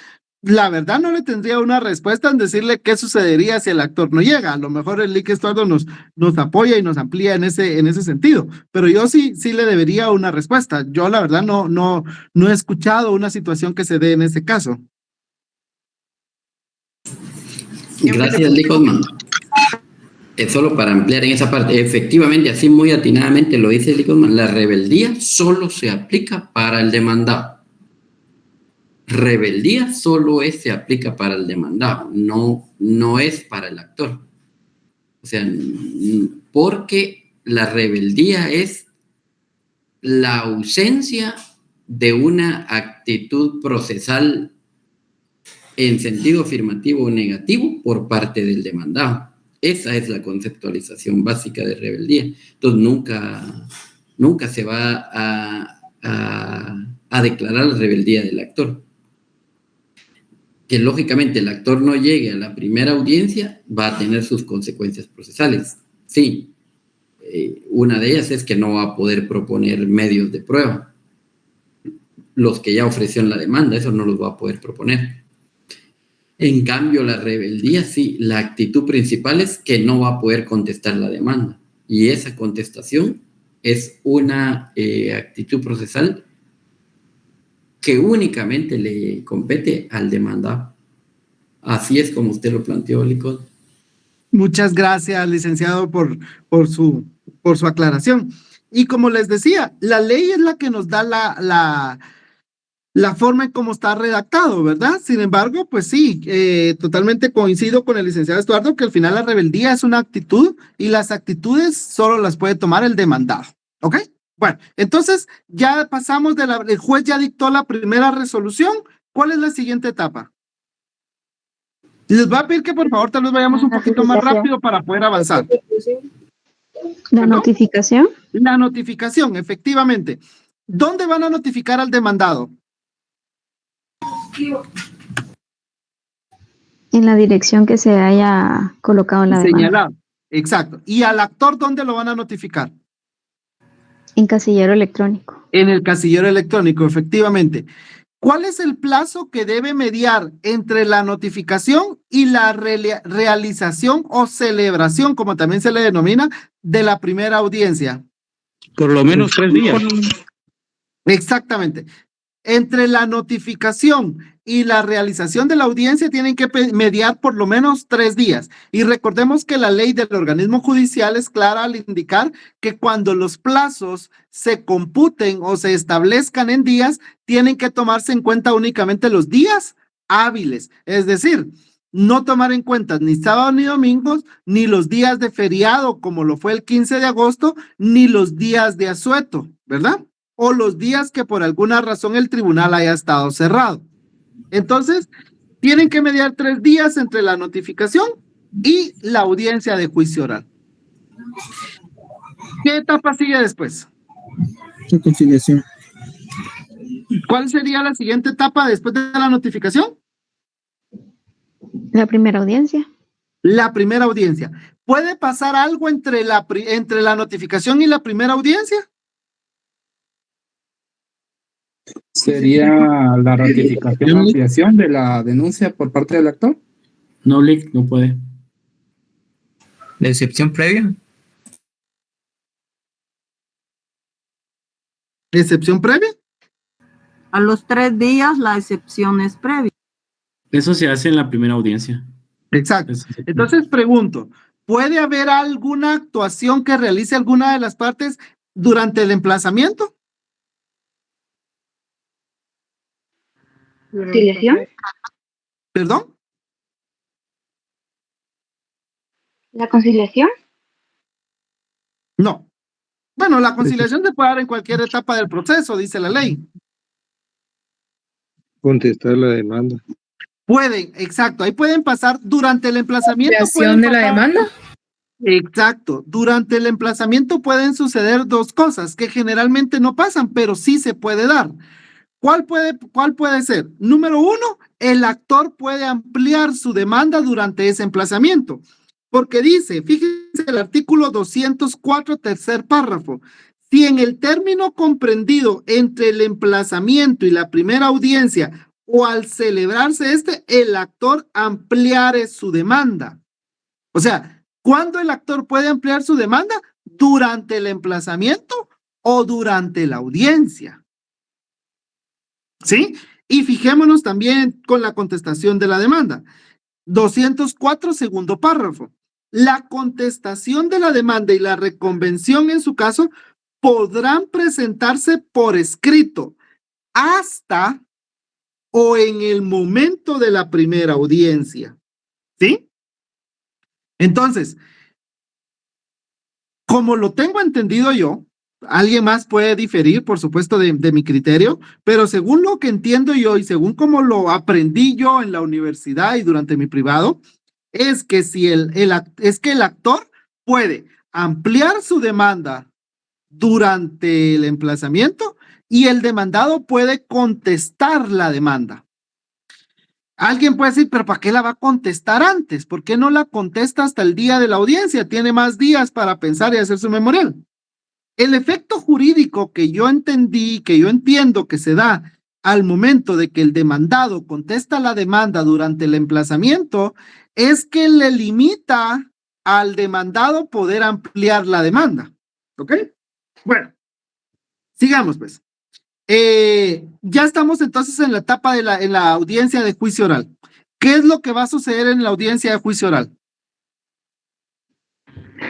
la verdad, no le tendría una respuesta en decirle qué sucedería si el actor no llega. A lo mejor el Ike Estuardo nos apoya y nos amplía en ese sentido, pero yo sí le debería una respuesta. Yo, la verdad, no he escuchado una situación que se dé en ese caso. Gracias, Lee Hoffman. Solo para ampliar en esa parte, efectivamente, así muy atinadamente lo dice Lee Hoffman, la rebeldía solo se aplica para el demandado. Rebeldía solo se aplica para el demandado, no es para el actor. O sea, porque la rebeldía es la ausencia de una actitud procesal en sentido afirmativo o negativo por parte del demandado. Esa es la conceptualización básica de rebeldía. Entonces, nunca se va a declarar la rebeldía del actor. Que lógicamente el actor no llegue a la primera audiencia, va a tener sus consecuencias procesales. Sí, una de ellas es que no va a poder proponer medios de prueba. Los que ya ofreció en la demanda, eso no los va a poder proponer. En cambio, la rebeldía, sí, la actitud principal es que no va a poder contestar la demanda. Y esa contestación es una actitud procesal que únicamente le compete al demandado. Así es como usted lo planteó, Licol. Muchas gracias, licenciado, por su aclaración. Y como les decía, la ley es la que nos da la forma en cómo está redactado, ¿verdad? Sin embargo, pues sí, totalmente coincido con el licenciado Estuardo que al final la rebeldía es una actitud y las actitudes solo las puede tomar el demandado, ¿ok? Bueno, entonces ya pasamos el juez ya dictó la primera resolución. ¿Cuál es la siguiente etapa? Les voy a pedir que por favor tal vez vayamos un poquito más rápido para poder avanzar. ¿La notificación? La notificación, efectivamente. ¿Dónde van a notificar al demandado? En la dirección que se haya colocado en la demanda. Señalado, exacto. ¿Y al actor dónde lo van a notificar? En casillero electrónico. En el casillero electrónico, efectivamente. ¿Cuál es el plazo que debe mediar entre la notificación y la realización o celebración, como también se le denomina, de la primera audiencia? Por lo menos 3 días. Exactamente. Entre la notificación y la realización de la audiencia tienen que mediar por lo menos 3 días. Y recordemos que la ley del organismo judicial es clara al indicar que cuando los plazos se computen o se establezcan en días, tienen que tomarse en cuenta únicamente los días hábiles. Es decir, no tomar en cuenta ni sábado ni domingos, ni los días de feriado, como lo fue el 15 de agosto, ni los días de asueto, ¿verdad? O los días que por alguna razón el tribunal haya estado cerrado. Entonces, tienen que mediar 3 días entre la notificación y la audiencia de juicio oral. ¿Qué etapa sigue después? La conciliación. ¿Cuál sería la siguiente etapa después de la notificación? La primera audiencia. La primera audiencia. ¿Puede pasar algo entre la notificación y la primera audiencia? ¿Sería la ratificación o ampliación de la denuncia por parte del actor? No, Lick, no puede. ¿La excepción previa? ¿Excepción previa? A los 3 días la excepción es previa. Eso se hace en la primera audiencia. Exacto. Entonces pregunto, ¿puede haber alguna actuación que realice alguna de las partes durante el emplazamiento? ¿Conciliación? ¿Perdón? ¿La conciliación? No. Bueno, la conciliación se puede dar en cualquier etapa del proceso, dice la ley. Contestar la demanda. Pueden, exacto, ahí pueden pasar durante el emplazamiento. ¿Creación de la demanda? Exacto, durante el emplazamiento pueden suceder 2 cosas que generalmente no pasan, pero sí se puede dar. ¿Cuál puede ser? Número 1, el actor puede ampliar su demanda durante ese emplazamiento. Porque dice, fíjense el artículo 204, tercer párrafo, si en el término comprendido entre el emplazamiento y la primera audiencia o al celebrarse el actor ampliare su demanda. O sea, ¿cuándo el actor puede ampliar su demanda? ¿Durante el emplazamiento o durante la audiencia? ¿Sí? Y fijémonos también con la contestación de la demanda. 204, segundo párrafo. La contestación de la demanda y la reconvención en su caso podrán presentarse por escrito hasta o en el momento de la primera audiencia. ¿Sí? Entonces, como lo tengo entendido yo, alguien más puede diferir, por supuesto, de mi criterio, pero según lo que entiendo yo y según como lo aprendí yo en la universidad y durante mi privado, es que si el actor puede ampliar su demanda durante el emplazamiento y el demandado puede contestar la demanda. Alguien puede decir, pero ¿para qué la va a contestar antes? ¿Por qué no la contesta hasta el día de la audiencia? Tiene más días para pensar y hacer su memorial. El efecto jurídico que yo entendí, que yo entiendo que se da al momento de que el demandado contesta la demanda durante el emplazamiento es que le limita al demandado poder ampliar la demanda. ¿Ok? Bueno, sigamos pues. Ya estamos entonces en la etapa en la audiencia de juicio oral. ¿Qué es lo que va a suceder en la audiencia de juicio oral?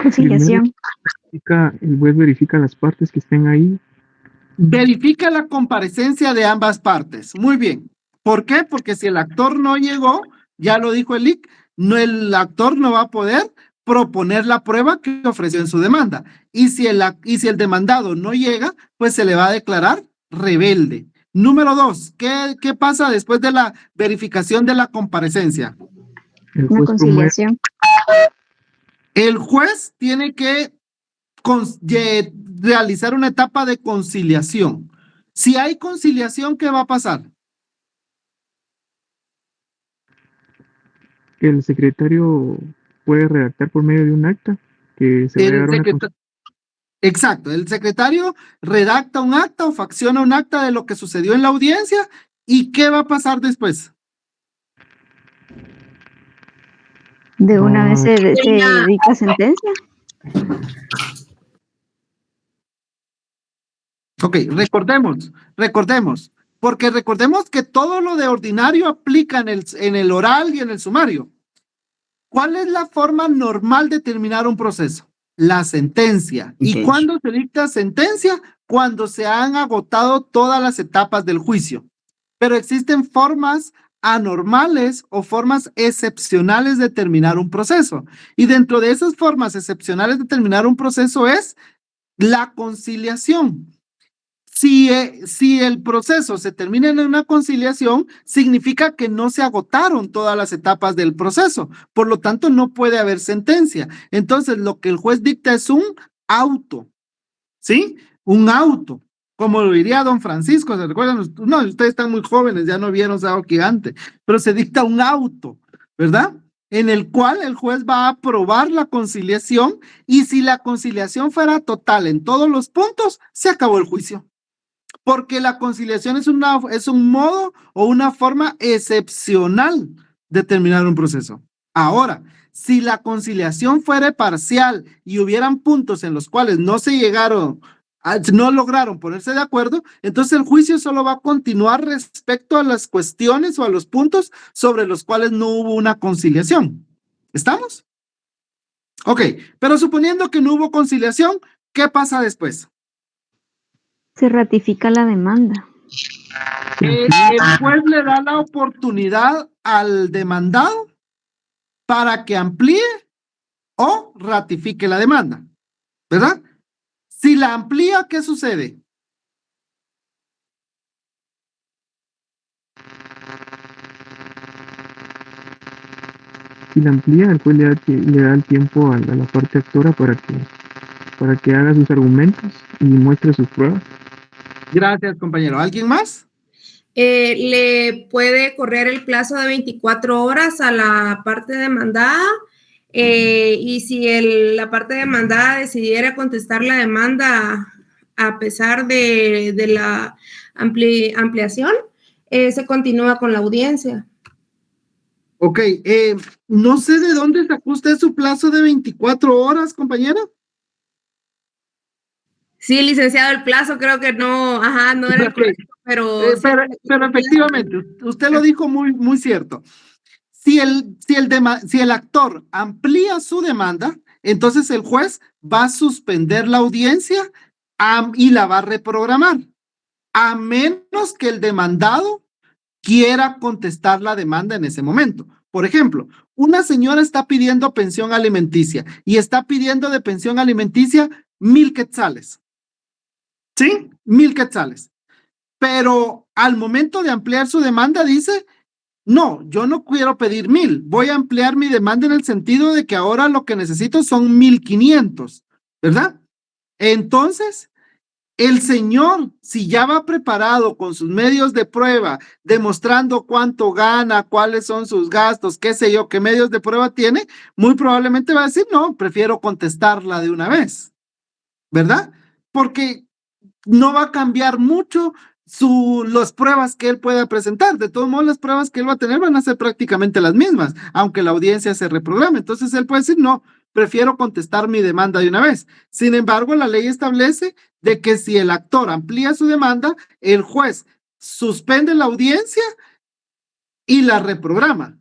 Conciliación. El juez verifica las partes que estén ahí. Verifica la comparecencia de ambas partes. Muy bien. ¿Por qué? Porque si el actor no llegó, ya lo dijo el IC, el actor no va a poder proponer la prueba que ofreció en su demanda. Y si el demandado no llega, pues se le va a declarar rebelde. Número 2, ¿qué pasa después de la verificación de la comparecencia? Una conciliación. El juez tiene que realizar una etapa de conciliación. Si hay conciliación, ¿qué va a pasar? El secretario puede redactar por medio de un acta que se va a dar Exacto, el secretario redacta un acta o facciona un acta de lo que sucedió en la audiencia. ¿Y qué va a pasar después? De una vez se dicta sentencia. Ok, recordemos, porque recordemos que todo lo de ordinario aplica en el oral y en el sumario. ¿Cuál es la forma normal de terminar un proceso? La sentencia. ¿Y cuándo se dicta sentencia? Cuando se han agotado todas las etapas del juicio. Pero existen formas anormales o formas excepcionales de terminar un proceso. Y dentro de esas formas excepcionales de terminar un proceso es la conciliación. Si el proceso se termina en una conciliación, significa que no se agotaron todas las etapas del proceso. Por lo tanto, no puede haber sentencia. Entonces, lo que el juez dicta es un auto. ¿Sí? Un auto. Como lo diría don Francisco, ¿se recuerdan? No, ustedes están muy jóvenes, ya no vieron Sábado Gigante, pero se dicta un auto, ¿verdad? En el cual el juez va a aprobar la conciliación y si la conciliación fuera total en todos los puntos, se acabó el juicio. Porque la conciliación es un modo o una forma excepcional de terminar un proceso. Ahora, si la conciliación fuera parcial y hubieran puntos en los cuales no lograron ponerse de acuerdo, entonces el juicio solo va a continuar respecto a las cuestiones o a los puntos sobre los cuales no hubo una conciliación. ¿Estamos? Ok, pero suponiendo que no hubo conciliación, ¿qué pasa después? Se ratifica la demanda. El juez le da la oportunidad al demandado para que amplíe o ratifique la demanda, ¿verdad? Si la amplía, ¿qué sucede? Si la amplía, el juez le da el tiempo a la parte actora para que haga sus argumentos y muestre sus pruebas. Gracias, compañero. ¿Alguien más? Le puede correr el plazo de 24 horas a la parte demandada y si la parte demandada decidiera contestar la demanda a pesar de la ampliación, se continúa con la audiencia. Ok, no sé de dónde sacó usted su plazo de 24 horas, compañera. Sí, licenciado, el plazo creo que no era el correcto, pero efectivamente, usted lo dijo muy cierto. Si el actor amplía su demanda, entonces el juez va a suspender la audiencia y la va a reprogramar, a menos que el demandado quiera contestar la demanda en ese momento. Por ejemplo, una señora está pidiendo pensión alimenticia y está pidiendo de pensión alimenticia 1,000 quetzales. ¿Sí? 1,000 quetzales. Pero al momento de ampliar su demanda dice, no, yo no quiero pedir 1,000, voy a ampliar mi demanda en el sentido de que ahora lo que necesito son 1,500, ¿verdad? Entonces, el señor, si ya va preparado con sus medios de prueba, demostrando cuánto gana, cuáles son sus gastos, qué sé yo, qué medios de prueba tiene, muy probablemente va a decir, no, prefiero contestarla de una vez, ¿verdad? Porque no va a cambiar mucho las pruebas que él pueda presentar. De todos modos, las pruebas que él va a tener van a ser prácticamente las mismas, aunque la audiencia se reprograme. Entonces, él puede decir, no, prefiero contestar mi demanda de una vez. Sin embargo, la ley establece de que si el actor amplía su demanda, el juez suspende la audiencia y la reprograma.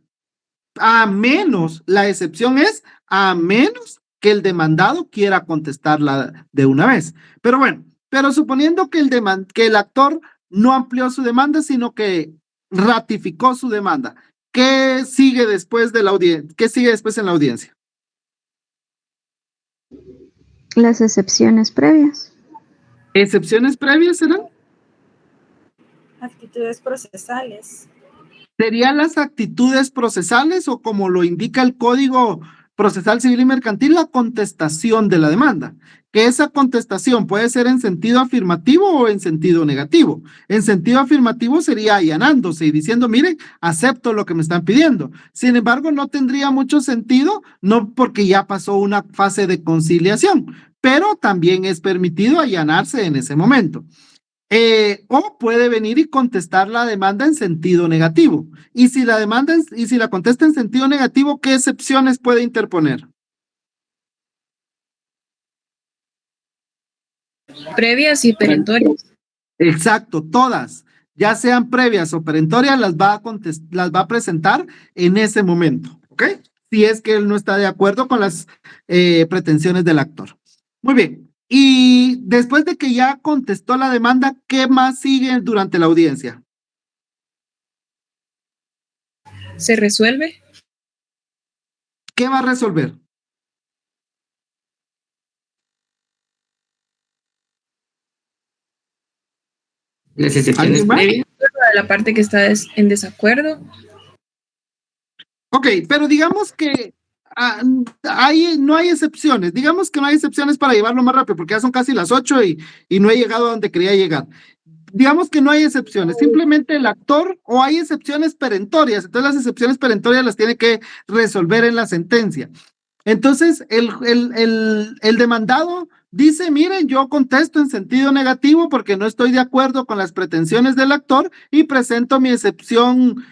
A menos, la excepción es, a menos que que el demandado quiera contestarla de una vez. Pero bueno, pero suponiendo que el actor no amplió su demanda, sino que ratificó su demanda, ¿qué sigue después de la audiencia? ¿Qué sigue después en la audiencia? Las excepciones previas. ¿Excepciones previas serán? Actitudes procesales. ¿Serían las actitudes procesales o, como lo indica el Código Procesal Civil y Mercantil, la contestación de la demanda? Que esa contestación puede ser en sentido afirmativo o en sentido negativo. En sentido afirmativo sería allanándose y diciendo, miren, acepto lo que me están pidiendo. Sin embargo, no tendría mucho sentido, no porque ya pasó una fase de conciliación, pero también es permitido allanarse en ese momento. O puede venir y contestar la demanda en sentido negativo. Y si la contesta en sentido negativo, ¿qué excepciones puede interponer? Previas y perentorias. Exacto, todas, ya sean previas o perentorias, las va a presentar en ese momento, ¿ok? Si es que él no está de acuerdo con las pretensiones del actor. Muy bien. Y después de que ya contestó la demanda, ¿qué más sigue durante la audiencia? ¿Se resuelve? ¿Qué va a resolver? Las excepciones previas. La parte que está en desacuerdo. Ok, pero digamos que no hay excepciones. Digamos que no hay excepciones para llevarlo más rápido, porque ya son casi las 8 y no he llegado a donde quería llegar. Digamos que no hay excepciones, simplemente el actor, o hay excepciones perentorias. Entonces las excepciones perentorias las tiene que resolver en la sentencia. Entonces el demandado dice, miren, yo contesto en sentido negativo porque no estoy de acuerdo con las pretensiones del actor y presento mi excepción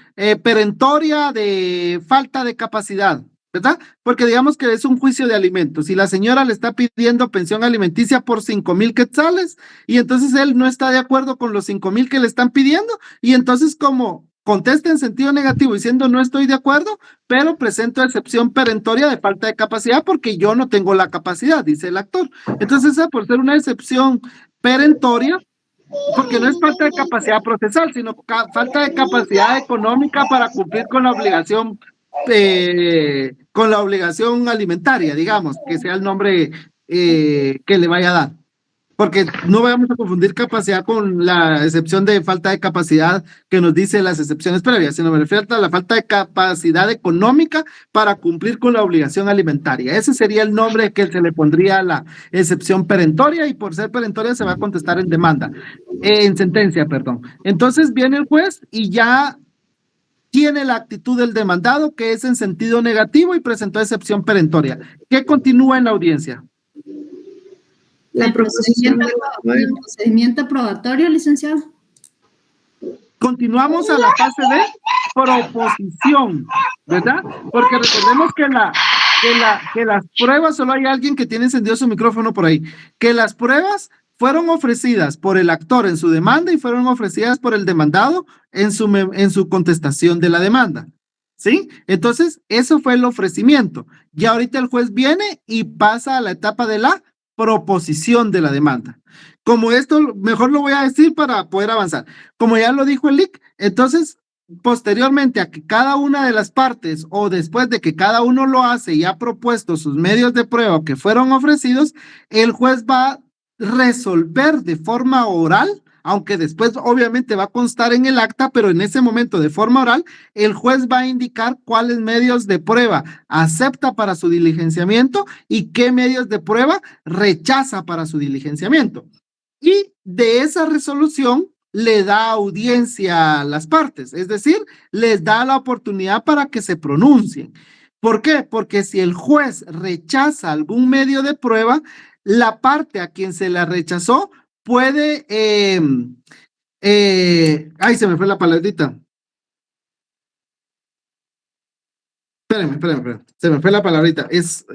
perentoria de falta de capacidad, ¿verdad? Porque digamos que es un juicio de alimentos y la señora le está pidiendo pensión alimenticia por 5,000 quetzales y entonces él no está de acuerdo con los 5,000 que le están pidiendo y entonces como contesta en sentido negativo diciendo no estoy de acuerdo, pero presento excepción perentoria de falta de capacidad porque yo no tengo la capacidad, dice el actor. Entonces esa por ser una excepción perentoria, porque no es falta de capacidad procesal, sino falta de capacidad económica para cumplir con la obligación alimentaria, digamos, que sea el nombre que le vaya a dar. Porque no vamos a confundir capacidad con la excepción de falta de capacidad que nos dice las excepciones previas, sino me refiero a la falta de capacidad económica para cumplir con la obligación alimentaria. Ese sería el nombre que se le pondría a la excepción perentoria y por ser perentoria se va a contestar en demanda, en sentencia, perdón. Entonces viene el juez y ya tiene la actitud del demandado que es en sentido negativo y presentó excepción perentoria. ¿Qué continúa en la audiencia? El procedimiento probatorio, licenciado. Continuamos a la fase de proposición, ¿verdad? Porque recordemos que las pruebas, solo hay alguien que tiene encendido su micrófono por ahí, que las pruebas fueron ofrecidas por el actor en su demanda y fueron ofrecidas por el demandado en su contestación de la demanda. ¿Sí? Entonces, eso fue el ofrecimiento. Ya ahorita el juez viene y pasa a la etapa de la proposición de la demanda. Como esto, mejor lo voy a decir para poder avanzar. Como ya lo dijo el LIC, entonces, posteriormente a que cada una de las partes o después de que cada uno lo hace y ha propuesto sus medios de prueba que fueron ofrecidos, el juez va a resolver de forma oral, aunque después obviamente va a constar en el acta, pero en ese momento de forma oral, el juez va a indicar cuáles medios de prueba acepta para su diligenciamiento y qué medios de prueba rechaza para su diligenciamiento. Y de esa resolución le da audiencia a las partes, es decir, les da la oportunidad para que se pronuncien. ¿Por qué? Porque si el juez rechaza algún medio de prueba, la parte a quien se la rechazó puede, ay, se me fue la palabrita. Espérenme, se me fue la palabrita. Es,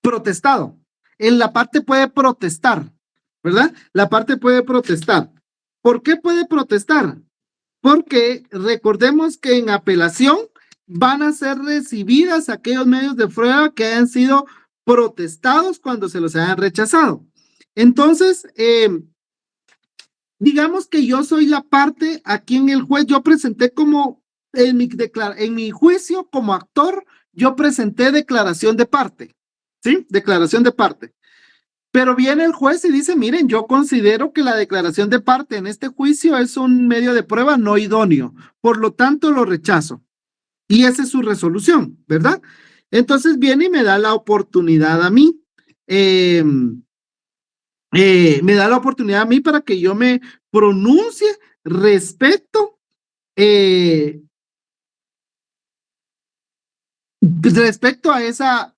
protestado. En la parte puede protestar, ¿verdad? La parte puede protestar. ¿Por qué puede protestar? porque recordemos que en apelación van a ser recibidas aquellos medios de prueba que hayan sido protestados cuando se los hayan rechazado. Entonces, digamos que yo soy la parte aquí en el juez, yo presenté como, en mi juicio como actor, yo presenté declaración de parte, ¿sí? Declaración de parte. Pero viene el juez y dice, miren, yo considero que la declaración de parte en este juicio es un medio de prueba no idóneo, por lo tanto lo rechazo. Y esa es su resolución, ¿verdad? Entonces viene y me da la oportunidad a mí, para que yo me pronuncie respecto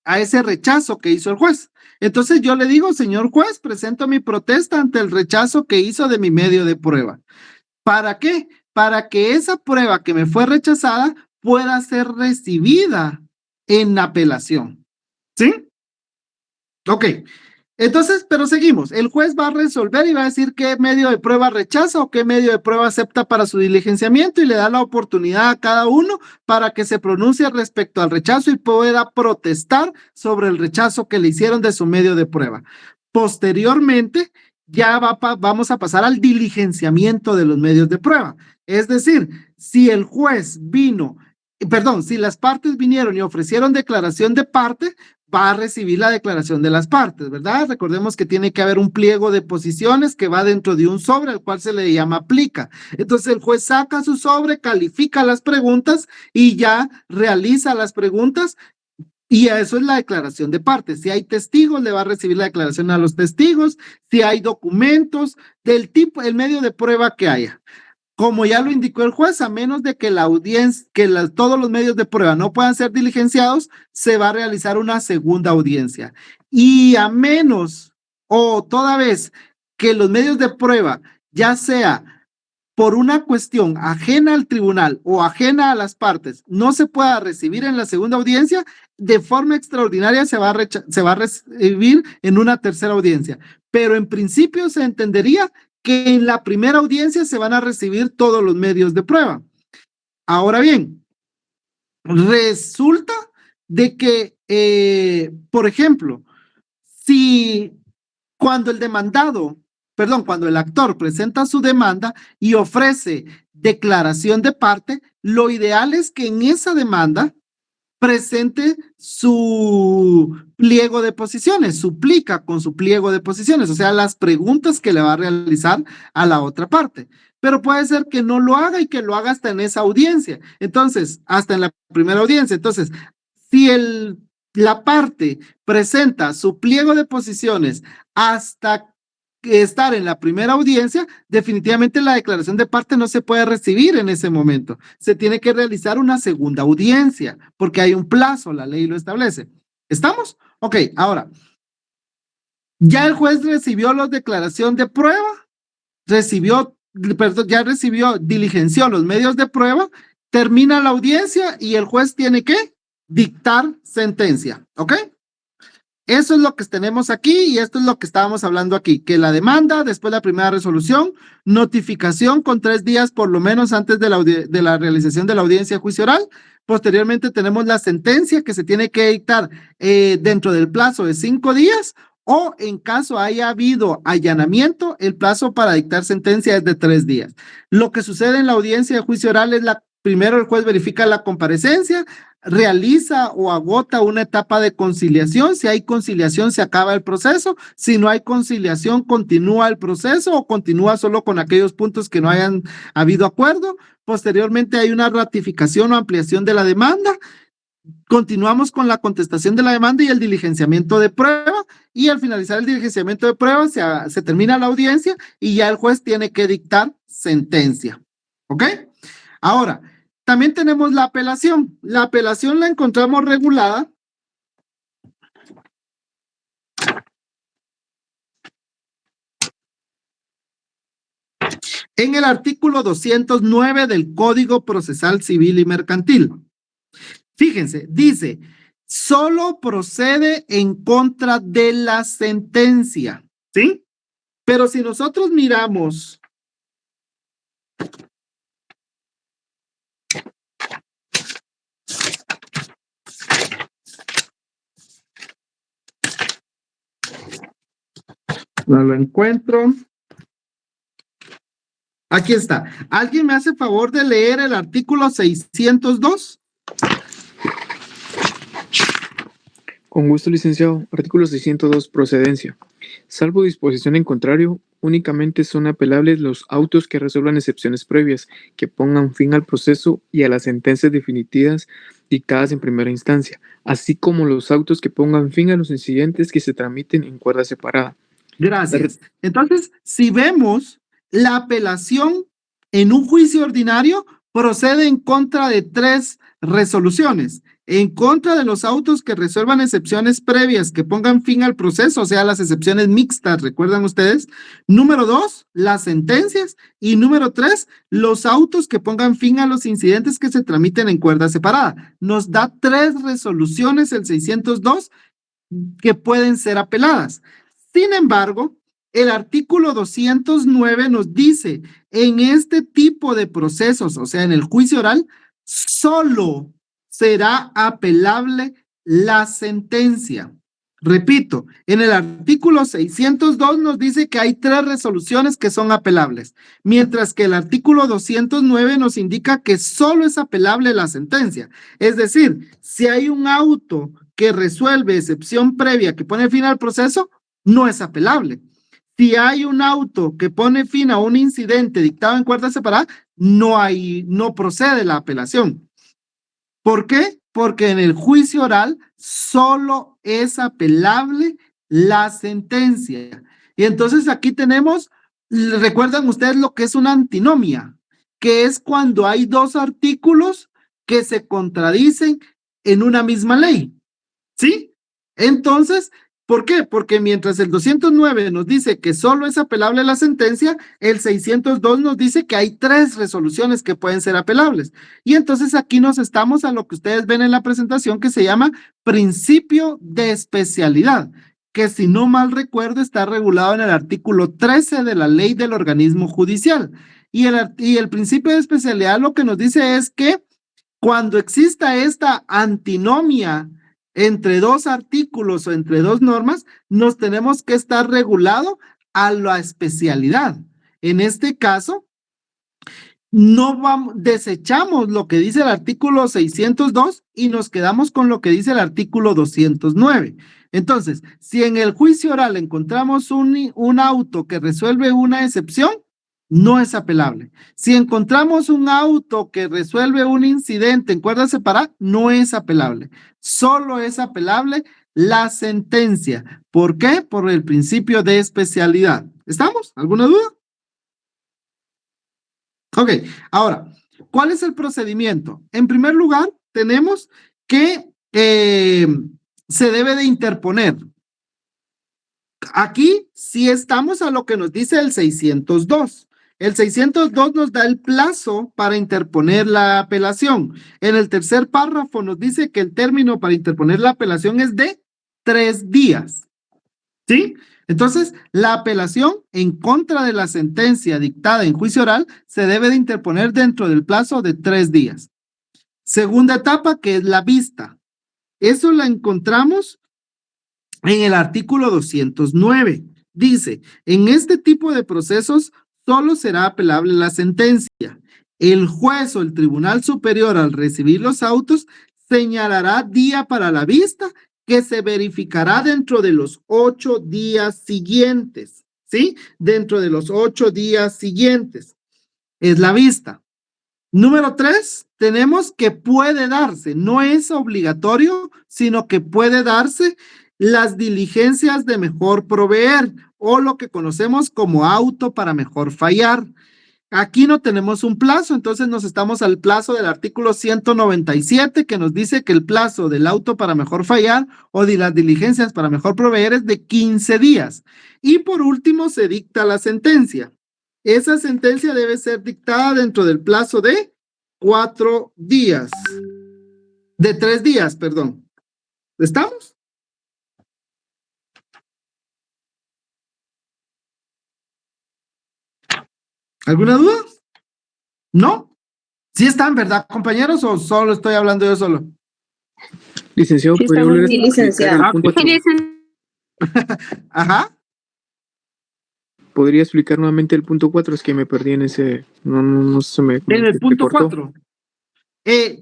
a ese rechazo que hizo el juez. Entonces yo le digo, señor juez, presento mi protesta ante el rechazo que hizo de mi medio de prueba. ¿Para qué? Para que esa prueba que me fue rechazada pueda ser recibida en apelación. ¿Sí? Ok. Entonces, pero seguimos. El juez va a resolver y va a decir qué medio de prueba rechaza o qué medio de prueba acepta para su diligenciamiento y le da la oportunidad a cada uno para que se pronuncie respecto al rechazo y pueda protestar sobre el rechazo que le hicieron de su medio de prueba. Posteriormente, ya vamos a pasar al diligenciamiento de los medios de prueba. Es decir, si el juez si las partes vinieron y ofrecieron declaración de parte, va a recibir la declaración de las partes, ¿verdad? Recordemos que tiene que haber un pliego de posiciones que va dentro de un sobre al cual se le llama plica. Entonces el juez saca su sobre, califica las preguntas y ya realiza las preguntas. Y eso es la declaración de partes. Si hay testigos, le va a recibir la declaración a los testigos. Si hay documentos del tipo, el medio de prueba que haya. Como ya lo indicó el juez, a menos de que la audiencia, todos los medios de prueba no puedan ser diligenciados, se va a realizar una segunda audiencia. Y a menos o toda vez que los medios de prueba, ya sea por una cuestión ajena al tribunal o ajena a las partes, no se pueda recibir en la segunda audiencia, de forma extraordinaria se va a recibir en una tercera audiencia. Pero en principio se entendería que en la primera audiencia se van a recibir todos los medios de prueba. Ahora bien, resulta de que, por ejemplo, cuando el actor presenta su demanda y ofrece declaración de parte, lo ideal es que en esa demanda presente su pliego de posiciones, suplica con su pliego de posiciones, o sea, las preguntas que le va a realizar a la otra parte. Pero puede ser que no lo haga y que lo haga hasta en esa audiencia. Entonces, hasta en la primera audiencia. Entonces, si la parte presenta su pliego de posiciones hasta estar en la primera audiencia, definitivamente la declaración de parte no se puede recibir en ese momento. Se tiene que realizar una segunda audiencia porque hay un plazo, la ley lo establece. ¿Estamos? Ok, ahora, ya el juez recibió la declaración de prueba, diligenció los medios de prueba, termina la audiencia y el juez tiene que dictar sentencia. ¿Ok? Eso es lo que tenemos aquí y esto es lo que estábamos hablando aquí, que la demanda, después la primera resolución, notificación con 3 días por lo menos antes de la realización de la audiencia de juicio oral. Posteriormente tenemos la sentencia que se tiene que dictar dentro del plazo de 5 días o en caso haya habido allanamiento, el plazo para dictar sentencia es de 3 días. Lo que sucede en la audiencia de juicio oral es primero el juez verifica la comparecencia, realiza o agota una etapa de conciliación. Si hay conciliación, se acaba el proceso. Si no hay conciliación, continúa el proceso o continúa solo con aquellos puntos que no hayan habido acuerdo. Posteriormente hay una ratificación o ampliación de la demanda. Continuamos con la contestación de la demanda y el diligenciamiento de prueba. Y al finalizar el diligenciamiento de prueba, se termina la audiencia y ya el juez tiene que dictar sentencia. ¿Ok? Ahora, también tenemos la apelación. La apelación la encontramos regulada en el artículo 209 del Código Procesal Civil y Mercantil. Fíjense, dice, solo procede en contra de la sentencia, ¿sí? Pero si nosotros miramos No lo encuentro. Aquí está. ¿Alguien me hace favor de leer el artículo 602? Con gusto, licenciado. Artículo 602, procedencia. Salvo disposición en contrario, únicamente son apelables los autos que resuelvan excepciones previas, que pongan fin al proceso y a las sentencias definitivas dictadas en primera instancia, así como los autos que pongan fin a los incidentes que se tramiten en cuerda separada. Gracias. Entonces, si vemos, la apelación en un juicio ordinario procede en contra de 3 resoluciones. En contra de los autos que resuelvan excepciones previas que pongan fin al proceso, o sea, las excepciones mixtas, ¿recuerdan ustedes? Número 2, las sentencias. Y número 3, los autos que pongan fin a los incidentes que se tramiten en cuerda separada. Nos da 3 resoluciones el 602 que pueden ser apeladas. Sin embargo, el artículo 209 nos dice, en este tipo de procesos, o sea, en el juicio oral, solo será apelable la sentencia. Repito, en el artículo 602 nos dice que hay 3 resoluciones que son apelables, mientras que el artículo 209 nos indica que solo es apelable la sentencia. Es decir, si hay un auto que resuelve excepción previa que pone fin al proceso, no es apelable. Si hay un auto que pone fin a un incidente dictado en cuerda separada, no procede la apelación. ¿Por qué? Porque en el juicio oral solo es apelable la sentencia. Y entonces aquí tenemos, recuerdan ustedes lo que es una antinomia, que es cuando hay 2 artículos que se contradicen en una misma ley. ¿Sí? Entonces, ¿por qué? Porque mientras el 209 nos dice que solo es apelable la sentencia, el 602 nos dice que hay 3 resoluciones que pueden ser apelables. Y entonces aquí nos estamos a lo que ustedes ven en la presentación que se llama principio de especialidad, que si no mal recuerdo está regulado en el artículo 13 de la ley del organismo judicial. Y el principio de especialidad lo que nos dice es que cuando exista esta antinomia entre 2 artículos o entre 2 normas, nos tenemos que estar regulado a la especialidad. En este caso, desechamos lo que dice el artículo 602 y nos quedamos con lo que dice el artículo 209. Entonces, si en el juicio oral encontramos un auto que resuelve una excepción, no es apelable. Si encontramos un auto que resuelve un incidente en cuerda separada, no es apelable. Solo es apelable la sentencia. ¿Por qué? Por el principio de especialidad. ¿Estamos? ¿Alguna duda? Ok, ahora, ¿cuál es el procedimiento? En primer lugar, tenemos que se debe de interponer. Aquí sí estamos a lo que nos dice el 602. El 602 nos da el plazo para interponer la apelación. En el tercer párrafo nos dice que el término para interponer la apelación es de 3 días. ¿Sí? Entonces, la apelación en contra de la sentencia dictada en juicio oral se debe de interponer dentro del plazo de 3 días. Segunda etapa, que es la vista. Eso la encontramos en el artículo 209. Dice, en este tipo de procesos solo será apelable la sentencia. El juez o el tribunal superior al recibir los autos señalará día para la vista que se verificará dentro de los 8 días siguientes, ¿sí? Dentro de los 8 días siguientes. Es la vista. Número 3, tenemos que puede darse, no es obligatorio, sino que puede darse las diligencias de mejor proveer o lo que conocemos como auto para mejor fallar. Aquí no tenemos un plazo, entonces nos estamos al plazo del artículo 197 que nos dice que el plazo del auto para mejor fallar o de las diligencias para mejor proveer es de 15 días. Y por último se dicta la sentencia. Esa sentencia debe ser dictada dentro del plazo de 4 días. De 3 días, perdón. ¿Estamos? ¿Alguna duda? ¿No? ¿Sí están, verdad, compañeros, o solo estoy hablando yo solo? Licenciado, Sí, ¿podría estamos volver a bien, explicar licenciado. el punto? Ajá. ¿Podría explicar nuevamente el punto 4? Es que me perdí en ese... No se me... En el punto cortó. 4.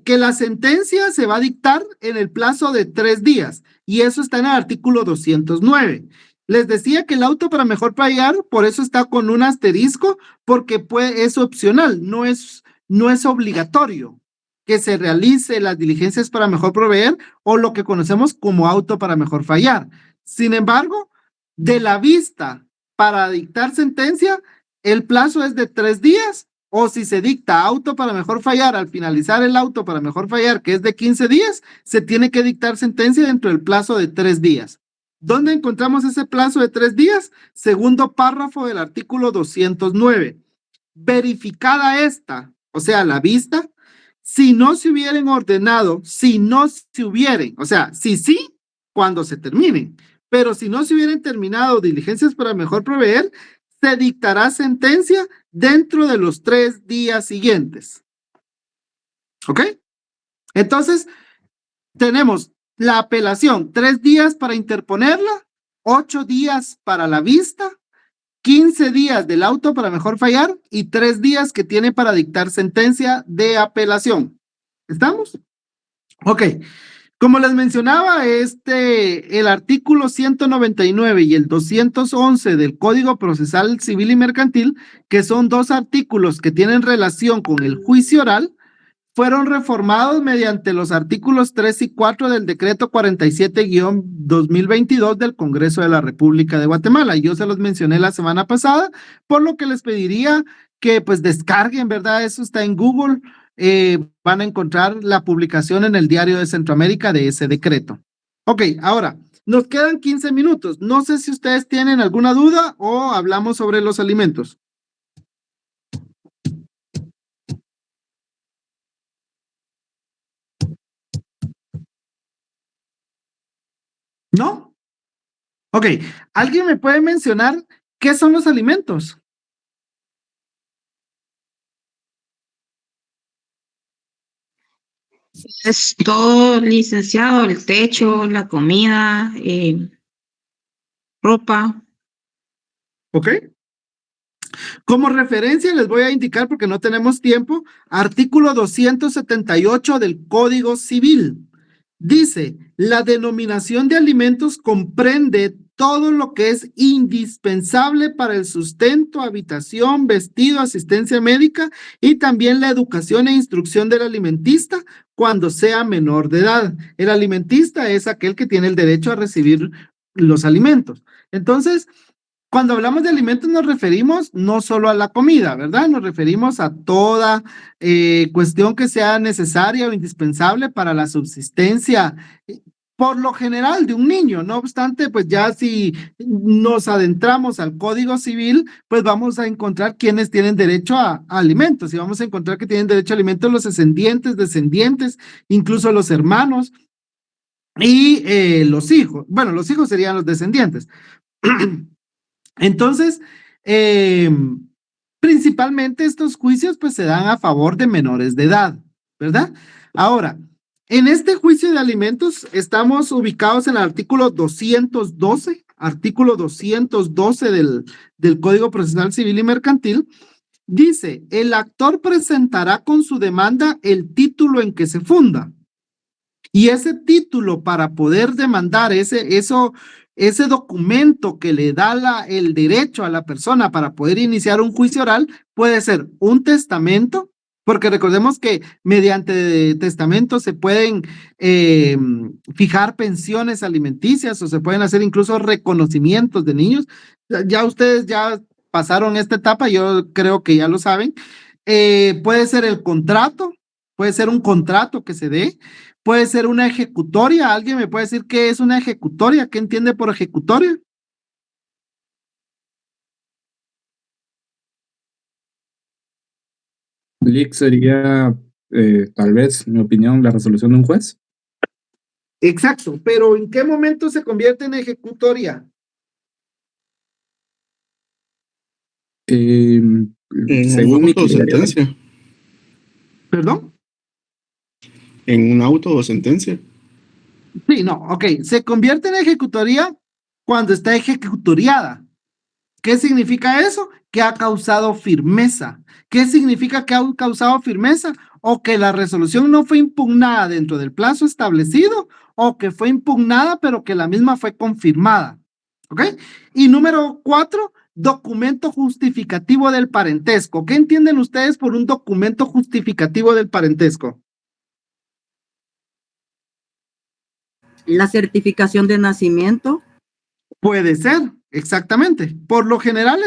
Que la sentencia se va a dictar en el plazo de 3 días. Y eso está en el artículo 209. Les decía que el auto para mejor pagar, por eso está con un asterisco, porque es opcional, no es obligatorio que se realice las diligencias para mejor proveer o lo que conocemos como auto para mejor fallar. Sin embargo, de la vista para dictar sentencia, el plazo es de 3 días, o si se dicta auto para mejor fallar, al finalizar el auto para mejor fallar, que es de 15 días, se tiene que dictar sentencia dentro del plazo de 3 días. ¿Dónde encontramos ese plazo de 3 días? Segundo párrafo del artículo 209. Verificada esta, o sea, la vista, si no se hubieran ordenado, o sea, sí, cuando se terminen, pero si no se hubieran terminado diligencias para mejor proveer, se dictará sentencia dentro de los 3 días siguientes. ¿Ok? Entonces, tenemos la apelación, 3 días para interponerla, 8 días para la vista, 15 días del auto para mejor fallar y 3 días que tiene para dictar sentencia de apelación. ¿Estamos? Ok. Como les mencionaba, el artículo 199 y el 211 del Código Procesal Civil y Mercantil, que son 2 artículos que tienen relación con el juicio oral, fueron reformados mediante los artículos 3 y 4 del decreto 47-2022 del Congreso de la República de Guatemala. Yo se los mencioné la semana pasada, por lo que les pediría que pues descarguen, ¿verdad? Eso está en Google. Van a encontrar la publicación en el Diario de Centroamérica de ese decreto. Ok, ahora, nos quedan 15 minutos. No sé si ustedes tienen alguna duda o hablamos sobre los alimentos. ¿No? Ok, ¿alguien me puede mencionar qué son los alimentos? Es todo, licenciado, el techo, la comida, ropa. Ok. Como referencia les voy a indicar, porque no tenemos tiempo, artículo 278 del Código Civil. Dice, la denominación de alimentos comprende todo lo que es indispensable para el sustento, habitación, vestido, asistencia médica y también la educación e instrucción del alimentista cuando sea menor de edad. El alimentista es aquel que tiene el derecho a recibir los alimentos. Entonces, cuando hablamos de alimentos nos referimos no solo a la comida, ¿verdad? Nos referimos a toda cuestión que sea necesaria o indispensable para la subsistencia, por lo general, de un niño. No obstante, pues ya si nos adentramos al Código Civil, pues vamos a encontrar quienes tienen derecho a alimentos, y vamos a encontrar que tienen derecho a alimentos los descendientes, incluso los hermanos y los hijos. Bueno, los hijos serían los descendientes. Entonces, principalmente estos juicios pues se dan a favor de menores de edad, ¿verdad? Ahora, en este juicio de alimentos estamos ubicados en el artículo 212 del Código Procesal Civil y Mercantil. Dice, el actor presentará con su demanda el título en que se funda. Y ese título, para poder demandar ese documento que le da el derecho a la persona para poder iniciar un juicio oral, puede ser un testamento, porque recordemos que mediante testamento se pueden fijar pensiones alimenticias o se pueden hacer incluso reconocimientos de niños. Ya ustedes ya pasaron esta etapa, yo creo que ya lo saben. Puede ser el contrato, puede ser un contrato que se dé. Puede ser una ejecutoria. ¿Alguien me puede decir qué es una ejecutoria? ¿Qué entiende por ejecutoria? Lick sería, tal vez, en mi opinión, la resolución de un juez. Exacto, pero ¿en qué momento se convierte en ejecutoria? En Según un mi auto o criterio. sentencia. ¿Perdón? En un auto o sentencia. Sí, no, ok. Se convierte en ejecutoria cuando está ejecutoriada. ¿Qué significa eso? Que ha causado firmeza. ¿Qué significa que ha causado firmeza? O que la resolución no fue impugnada dentro del plazo establecido, o que fue impugnada, pero que la misma fue confirmada. ¿Ok? Y número 4, documento justificativo del parentesco. ¿Qué entienden ustedes por un documento justificativo del parentesco? La certificación de nacimiento. Puede ser, exactamente. Por lo general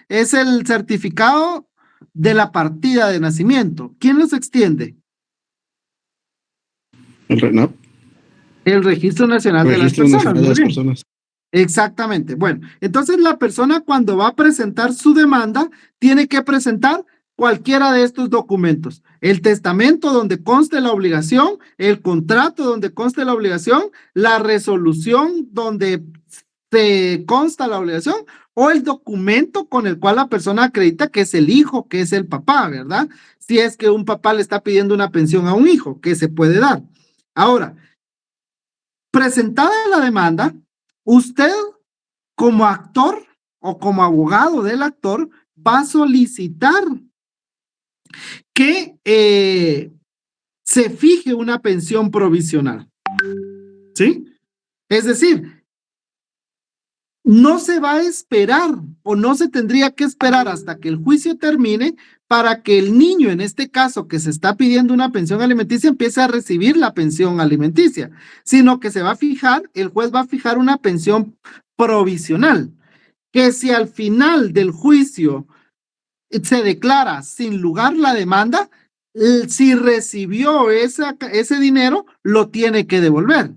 es el certificado de la partida de nacimiento. ¿Quién los extiende? El RENAP. El Registro Nacional de las Registro Personas. Nacional de Muy las bien. Personas. Exactamente. Bueno, entonces la persona cuando va a presentar su demanda tiene que presentar cualquiera de estos documentos. El testamento donde conste la obligación, el contrato donde conste la obligación, la resolución donde se consta la obligación o el documento con el cual la persona acredita que es el hijo, que es el papá, ¿verdad? Si es que un papá le está pidiendo una pensión a un hijo, que se puede dar. Ahora, presentada la demanda, usted como actor o como abogado del actor va a solicitar que se fije una pensión provisional. ¿Sí? Es decir, no se va a esperar o no se tendría que esperar hasta que el juicio termine para que el niño, en este caso que se está pidiendo una pensión alimenticia, empiece a recibir la pensión alimenticia, sino que se va a fijar, el juez va a fijar una pensión provisional, que si al final del juicio se declara sin lugar la demanda, si recibió ese dinero, lo tiene que devolver.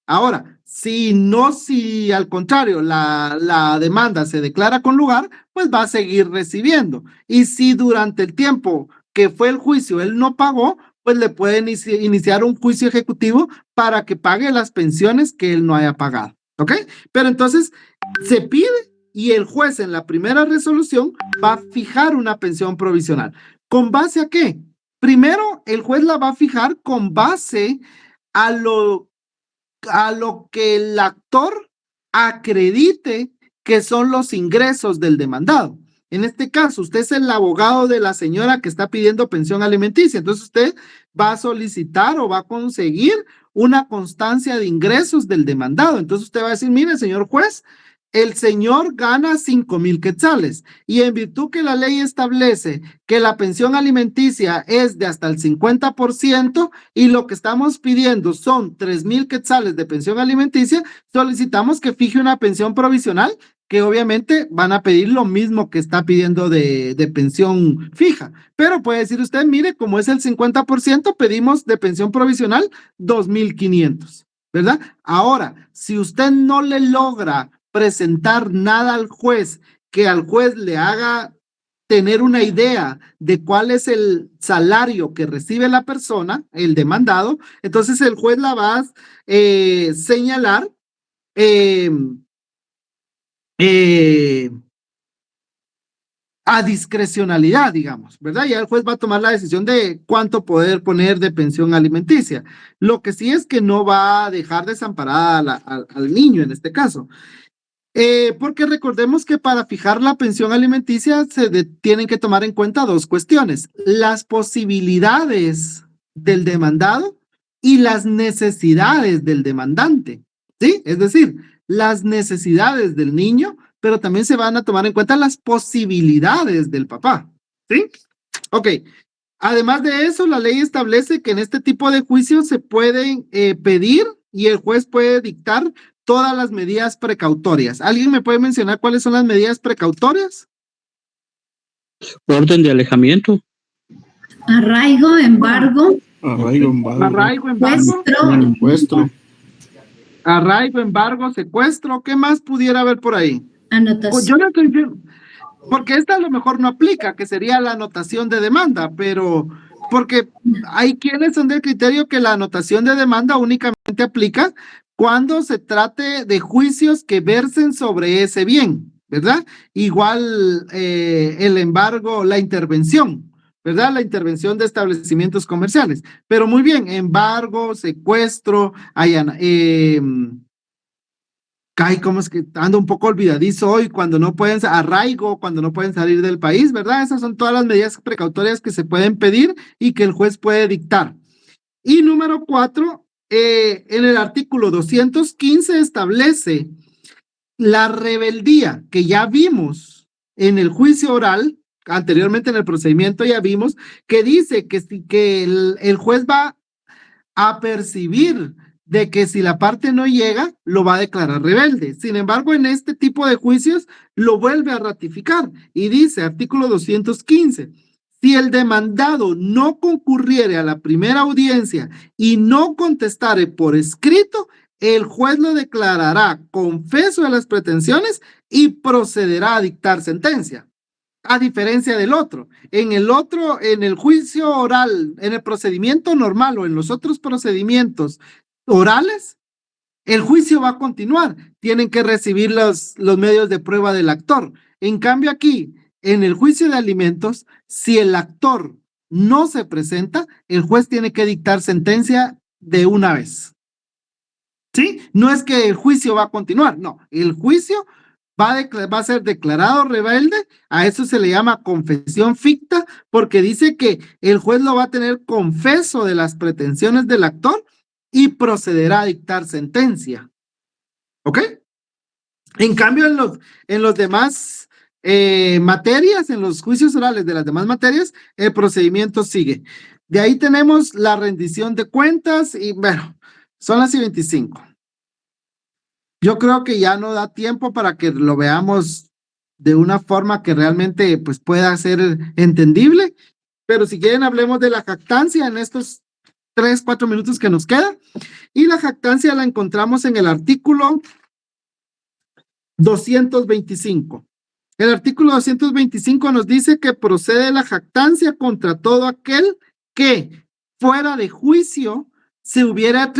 Ahora, si al contrario la demanda se declara con lugar, pues va a seguir recibiendo. Y si durante el tiempo que fue el juicio él no pagó, pues le pueden iniciar un juicio ejecutivo para que pague las pensiones que él no haya pagado. ¿Ok? Pero entonces se pide y el juez en la primera resolución va a fijar una pensión provisional. ¿Con base a qué? Primero, el juez la va a fijar con base a lo que el actor acredite que son los ingresos del demandado. En este caso, usted es el abogado de la señora que está pidiendo pensión alimenticia. Entonces, usted va a solicitar o va a conseguir una constancia de ingresos del demandado. Entonces, usted va a decir, mire, señor juez, el señor gana 5,000 quetzales y en virtud que la ley establece que la pensión alimenticia es de hasta el 50% y lo que estamos pidiendo son 3,000 quetzales de pensión alimenticia, solicitamos que fije una pensión provisional que obviamente van a pedir lo mismo que está pidiendo de pensión fija. Pero puede decir usted, mire, como es el 50%, pedimos de pensión provisional 2,500, ¿verdad? Ahora, si usted no le logra presentar nada al juez que al juez le haga tener una idea de cuál es el salario que recibe la persona, el demandado, entonces el juez la va a señalar a discrecionalidad, digamos, ¿verdad? Ya el juez va a tomar la decisión de cuánto poder poner de pensión alimenticia. Lo que sí es que no va a dejar desamparada al niño en este caso. Porque recordemos que para fijar la pensión alimenticia tienen que tomar en cuenta dos cuestiones: las posibilidades del demandado y las necesidades del demandante, ¿sí? Es decir, las necesidades del niño, pero también se van a tomar en cuenta las posibilidades del papá, ¿sí? Ok. Además de eso, la ley establece que en este tipo de juicios se pueden pedir y el juez puede dictar todas las medidas precautorias. ¿Alguien me puede mencionar cuáles son las medidas precautorias? Orden de alejamiento. Arraigo, embargo. Arraigo, embargo. Arraigo, embargo. Secuestro. Arraigo, embargo, secuestro. ¿Qué más pudiera haber por ahí? Anotación. Yo no estoy bien, porque esta a lo mejor no aplica, que sería la anotación de demanda, pero porque hay quienes son del criterio que la anotación de demanda únicamente aplica cuando se trate de juicios que versen sobre ese bien, ¿verdad? Igual el embargo, la intervención, ¿verdad? La intervención de establecimientos comerciales. Pero muy bien, embargo, secuestro, Ay, ¿cómo es que ando un poco olvidadizo hoy? Cuando no pueden, arraigo, cuando no pueden salir del país, ¿verdad? Esas son todas las medidas precautorias que se pueden pedir y que el juez puede dictar. Y número 4, en el artículo 215 establece la rebeldía, que ya vimos en el juicio oral, anteriormente en el procedimiento ya vimos, que dice que el juez va a percibir de que si la parte no llega, lo va a declarar rebelde. Sin embargo, en este tipo de juicios lo vuelve a ratificar y dice, artículo 215, si el demandado no concurriere a la primera audiencia y no contestare por escrito, el juez lo declarará confeso de las pretensiones y procederá a dictar sentencia. A diferencia del otro. En el juicio oral, en el procedimiento normal o en los otros procedimientos orales, el juicio va a continuar. Tienen que recibir los medios de prueba del actor. En cambio aquí, en el juicio de alimentos, si el actor no se presenta, el juez tiene que dictar sentencia de una vez. ¿Sí? No es que el juicio va a continuar, no. El juicio va a ser declarado rebelde, a eso se le llama confesión ficta, porque dice que el juez lo va a tener confeso de las pretensiones del actor y procederá a dictar sentencia. ¿Ok? En cambio, en los demás materias, en los juicios orales de las demás materias, el procedimiento sigue. De ahí tenemos la rendición de cuentas y bueno, son las 25. Yo creo que ya no da tiempo para que lo veamos de una forma que realmente pues, pueda ser entendible, pero si quieren hablemos de la jactancia en estos 3-4 minutos que nos quedan. Y la jactancia la encontramos en el artículo 225. El artículo 225 nos dice que procede la jactancia contra todo aquel que fuera de juicio se hubiera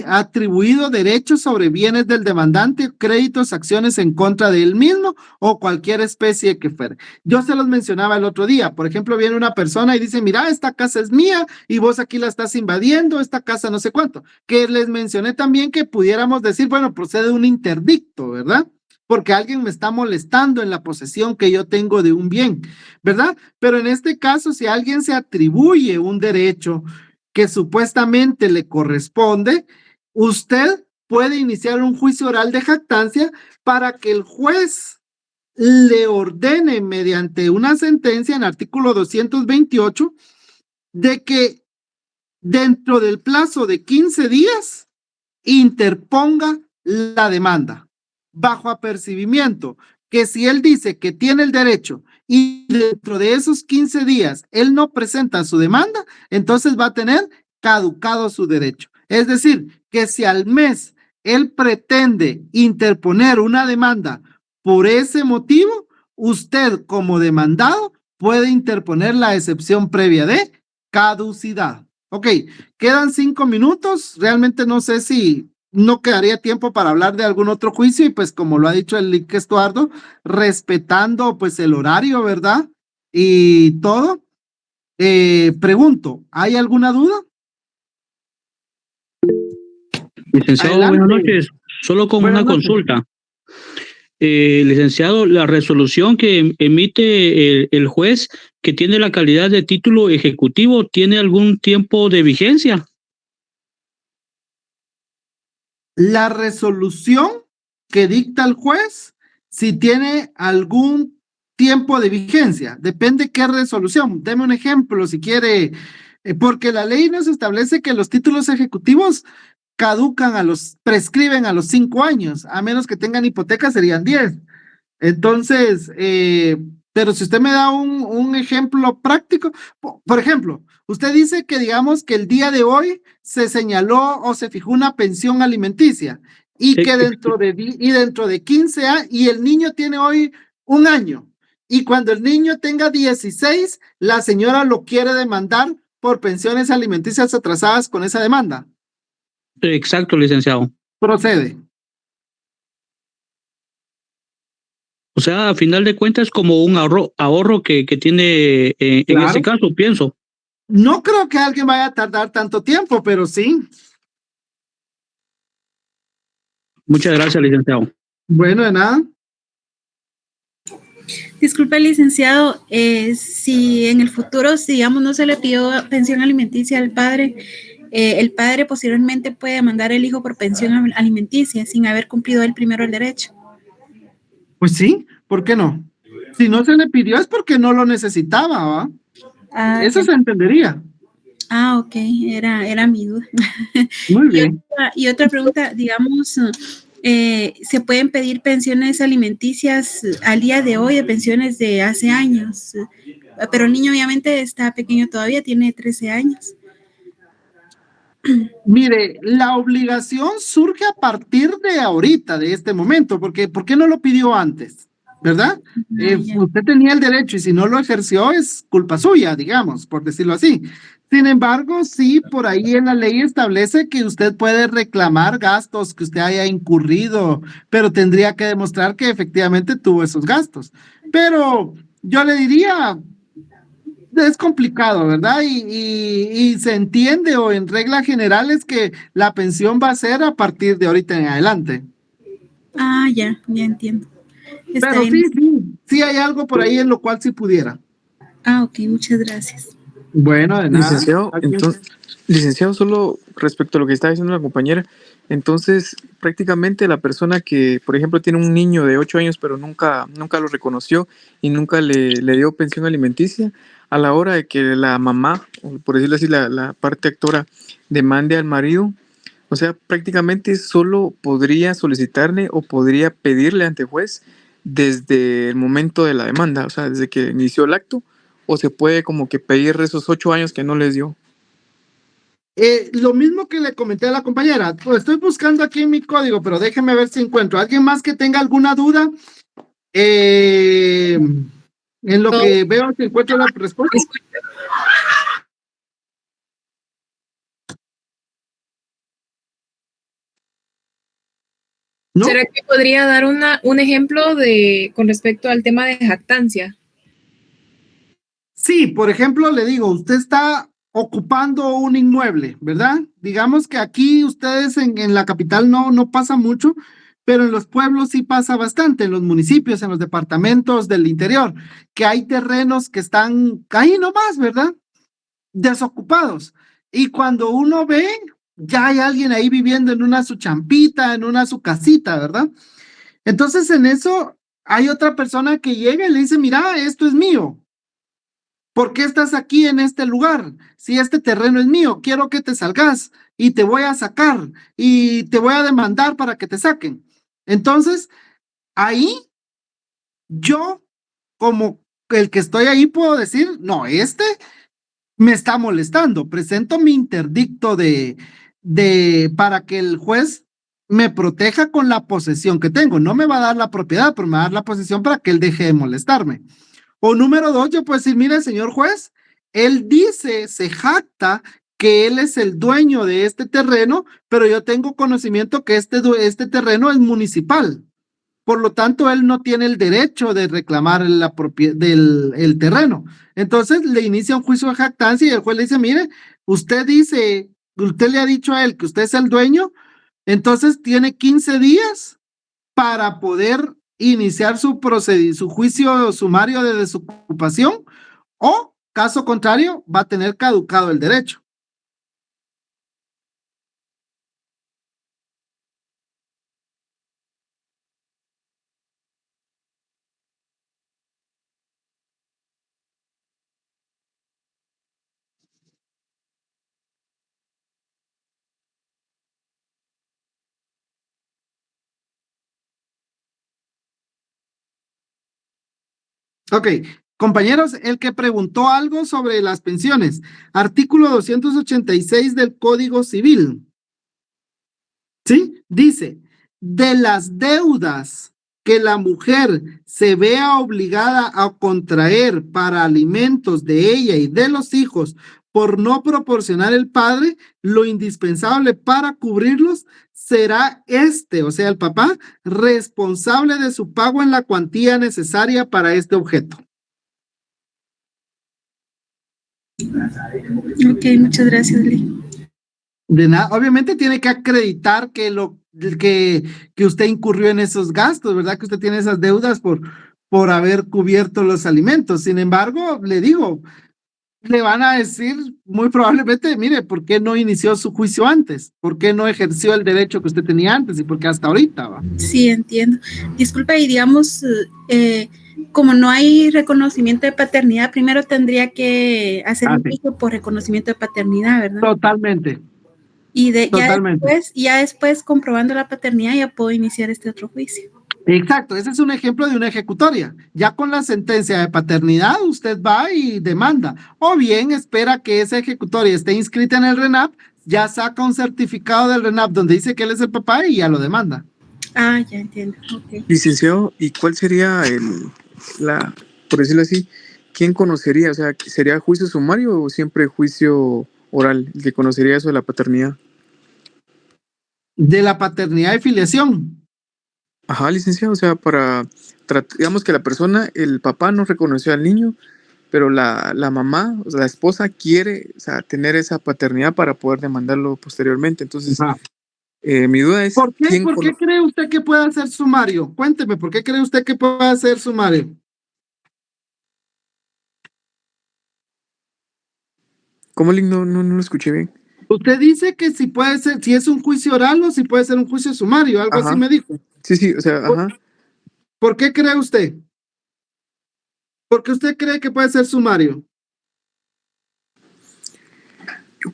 atribuido derechos sobre bienes del demandante, créditos, acciones en contra de él mismo o cualquier especie que fuera. Yo se los mencionaba el otro día. Por ejemplo, viene una persona y dice, mira, esta casa es mía y vos aquí la estás invadiendo, esta casa no sé cuánto. Que les mencioné también que pudiéramos decir, bueno, procede un interdicto, ¿verdad? Porque alguien me está molestando en la posesión que yo tengo de un bien, ¿verdad? Pero en este caso, si alguien se atribuye un derecho que supuestamente le corresponde, usted puede iniciar un juicio oral de jactancia para que el juez le ordene mediante una sentencia en artículo 228 de que dentro del plazo de 15 días interponga la demanda bajo apercibimiento, que si él dice que tiene el derecho y dentro de esos 15 días él no presenta su demanda, entonces va a tener caducado su derecho. Es decir, que si al mes él pretende interponer una demanda por ese motivo, usted como demandado puede interponer la excepción previa de caducidad. Ok, quedan 5 minutos. Realmente no sé si no quedaría tiempo para hablar de algún otro juicio y pues como lo ha dicho el Lic Estuardo, respetando pues el horario, ¿verdad? Y todo. Pregunto, ¿hay alguna duda? Licenciado, Adelante. buenas noches. Solo con Buenas una noches. consulta. Licenciado, la resolución que emite el juez que tiene la calidad de título ejecutivo, ¿tiene algún tiempo de vigencia? La resolución que dicta el juez, si tiene algún tiempo de vigencia, depende qué resolución. Deme un ejemplo si quiere, porque la ley nos establece que los títulos ejecutivos prescriben a los 5 años, a menos que tengan hipoteca serían 10. Entonces, pero si usted me da un ejemplo práctico, por ejemplo, usted dice que digamos que el día de hoy se señaló o se fijó una pensión alimenticia y que dentro de 15 años, y el niño tiene hoy 1 año, y cuando el niño tenga 16, la señora lo quiere demandar por pensiones alimenticias atrasadas con esa demanda. Exacto, licenciado. Procede. O sea, a final de cuentas, como un ahorro que tiene en Claro. ese caso, pienso. No creo que alguien vaya a tardar tanto tiempo, pero sí. Muchas gracias, licenciado. Bueno, de nada. Disculpe, licenciado, si en el futuro, si, digamos, no se le pidió pensión alimenticia al padre, el padre posteriormente puede demandar al hijo por pensión alimenticia sin haber cumplido él primero el derecho. Pues sí, ¿por qué no? Si no se le pidió es porque no lo necesitaba, ¿va? Eso se entendería. Ah, ok, era mi duda. Muy bien. Y otra pregunta, digamos, ¿se pueden pedir pensiones alimenticias al día de hoy de pensiones de hace años? Pero el niño obviamente está pequeño todavía, tiene 13 años. Mire, la obligación surge a partir de ahorita, de este momento, porque ¿por qué no lo pidió antes? ¿Verdad? Usted tenía el derecho y si no lo ejerció es culpa suya, digamos, por decirlo así. Sin embargo, sí, por ahí en la ley establece que usted puede reclamar gastos que usted haya incurrido, pero tendría que demostrar que efectivamente tuvo esos gastos. Pero yo le diría, es complicado, ¿verdad? Y se entiende, o en regla general es que la pensión va a ser a partir de ahorita en adelante. Ah, ya entiendo. Pero sí hay algo por ahí en lo cual sí pudiera. Ah, ok, muchas gracias. Bueno, de nada. Licenciado, solo respecto a lo que estaba diciendo la compañera, entonces prácticamente la persona que, por ejemplo, tiene un niño de 8 años pero nunca lo reconoció y nunca le dio pensión alimenticia, a la hora de que la mamá, o por decirlo así, la parte actora, demande al marido, o sea, prácticamente solo podría solicitarle o podría pedirle ante juez desde el momento de la demanda, o sea, desde que inició el acto, o se puede como que pedir esos 8 años que no les dio. Lo mismo que le comenté a la compañera, pues estoy buscando aquí en mi código, pero déjeme ver si encuentro. ¿Alguien más que tenga alguna duda? En lo que veo si encuentro la respuesta. ¿No? ¿Será que podría dar un ejemplo con respecto al tema de jactancia? Sí, por ejemplo, le digo, usted está ocupando un inmueble, ¿verdad? Digamos que aquí ustedes en la capital no pasa mucho, pero en los pueblos sí pasa bastante, en los municipios, en los departamentos del interior, que hay terrenos que están ahí nomás, ¿verdad? Desocupados. Y cuando uno ve, ya hay alguien ahí viviendo en una su champita, en una su casita, ¿verdad? Entonces en eso hay otra persona que llega y le dice, mira, esto es mío. ¿Por qué estás aquí en este lugar? Si este terreno es mío, quiero que te salgas y te voy a sacar y te voy a demandar para que te saquen. Entonces, ahí yo, como el que estoy ahí, puedo decir, no, me está molestando. Presento mi interdicto para que el juez me proteja con la posesión que tengo. No me va a dar la propiedad, pero me va a dar la posesión para que él deje de molestarme. O número 2, yo puedo decir, mire, señor juez, él dice, se jacta que él es el dueño de este terreno, pero yo tengo conocimiento que este terreno es municipal. Por lo tanto, él no tiene el derecho de reclamar la propiedad del terreno. Entonces, le inicia un juicio de jactancia y el juez le dice, mire, usted le ha dicho a él que usted es el dueño, entonces tiene 15 días para poder iniciar su juicio sumario de desocupación, o caso contrario, va a tener caducado el derecho. Ok, compañeros, el que preguntó algo sobre las pensiones, artículo 286 del Código Civil, ¿sí? Dice, de las deudas que la mujer se vea obligada a contraer para alimentos de ella y de los hijos por no proporcionar el padre lo indispensable para cubrirlos, será o sea, el papá, responsable de su pago en la cuantía necesaria para este objeto. Ok, muchas gracias, Lee. De nada, obviamente tiene que acreditar que que usted incurrió en esos gastos, ¿verdad? Que usted tiene esas deudas por haber cubierto los alimentos. Sin embargo, le digo, le van a decir muy probablemente, mire, ¿por qué no inició su juicio antes? ¿Por qué no ejerció el derecho que usted tenía antes? ¿Y por qué hasta ahorita va? Sí, entiendo. Disculpe, y digamos, como no hay reconocimiento de paternidad, primero tendría que hacer un juicio por reconocimiento de paternidad, ¿verdad? Totalmente. Y ya después, comprobando la paternidad, ya puedo iniciar este otro juicio. Exacto, ese es un ejemplo de una ejecutoria. Ya con la sentencia de paternidad, usted va y demanda. O bien espera que esa ejecutoria esté inscrita en el RENAP, ya saca un certificado del RENAP donde dice que él es el papá y ya lo demanda. Ah, ya entiendo. Okay. Licenciado, ¿y cuál sería por decirlo así, quién conocería? O sea, ¿sería juicio sumario o siempre juicio oral el que conocería eso de la paternidad? De la paternidad y filiación. Ajá, licenciado, o sea, digamos que la persona, el papá no reconoció al niño, pero la mamá, o sea, la esposa quiere, o sea, tener esa paternidad para poder demandarlo posteriormente. Entonces, mi duda es... ¿Por qué cree usted que puede hacer sumario? Cuénteme, ¿por qué cree usted que puede hacer sumario? ¿Cómo no lo escuché bien? Usted dice que si puede ser, si es un juicio oral o si puede ser un juicio sumario, algo así me dijo. Sí, o sea, ¿Por qué cree usted? ¿Por qué usted cree que puede ser sumario?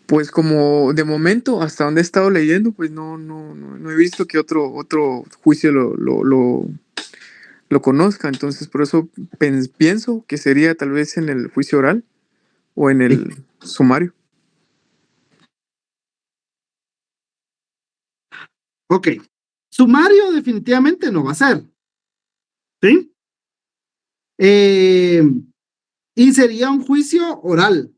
Pues como de momento, hasta donde he estado leyendo, pues no he visto que otro juicio lo conozca. Entonces, por eso pienso que sería tal vez en el juicio oral o en el sumario. Ok. Sumario definitivamente no va a ser. ¿Sí? Y sería un juicio oral.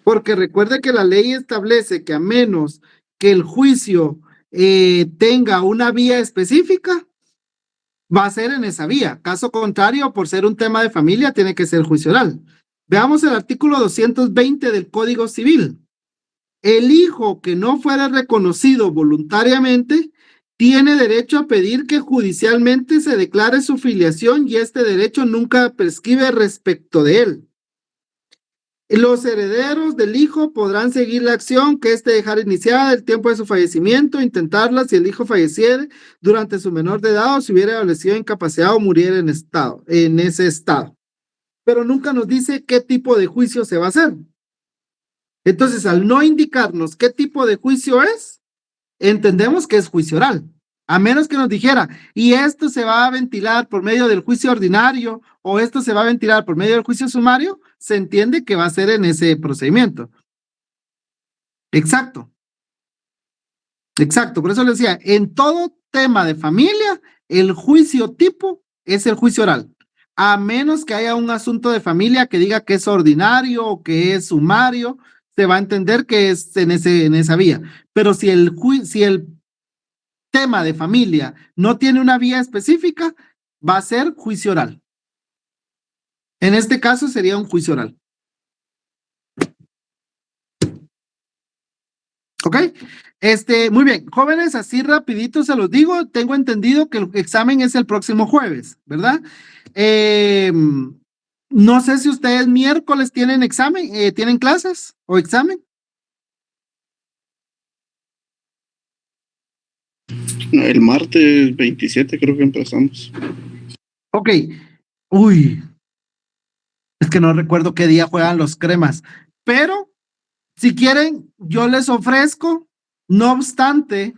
Porque recuerde que la ley establece que a menos que el juicio tenga una vía específica, va a ser en esa vía. Caso contrario, por ser un tema de familia, tiene que ser juicio oral. Veamos el artículo 220 del Código Civil. El hijo que no fuera reconocido voluntariamente tiene derecho a pedir que judicialmente se declare su filiación y este derecho nunca prescribe respecto de él. Los herederos del hijo podrán seguir la acción que éste dejara iniciada el tiempo de su fallecimiento, intentarla si el hijo falleciere durante su menor de edad o si hubiera establecido incapacidad o muriera en ese estado. Pero nunca nos dice qué tipo de juicio se va a hacer. Entonces, al no indicarnos qué tipo de juicio es, entendemos que es juicio oral. A menos que nos dijera, y esto se va a ventilar por medio del juicio ordinario o esto se va a ventilar por medio del juicio sumario, se entiende que va a ser en ese procedimiento. Exacto. Por eso le decía, en todo tema de familia, el juicio tipo es el juicio oral. A menos que haya un asunto de familia que diga que es ordinario o que es sumario, se va a entender que es en esa vía. Pero si el tema de familia no tiene una vía específica, va a ser juicio oral. En este caso sería un juicio oral. ¿Ok? Muy bien, jóvenes, así rapidito se los digo, tengo entendido que el examen es el próximo jueves, ¿verdad? No sé si ustedes miércoles tienen examen, tienen clases o examen. El martes 27 creo que empezamos. Ok. Uy. Es que no recuerdo qué día juegan los cremas. Pero, si quieren, yo les ofrezco, no obstante,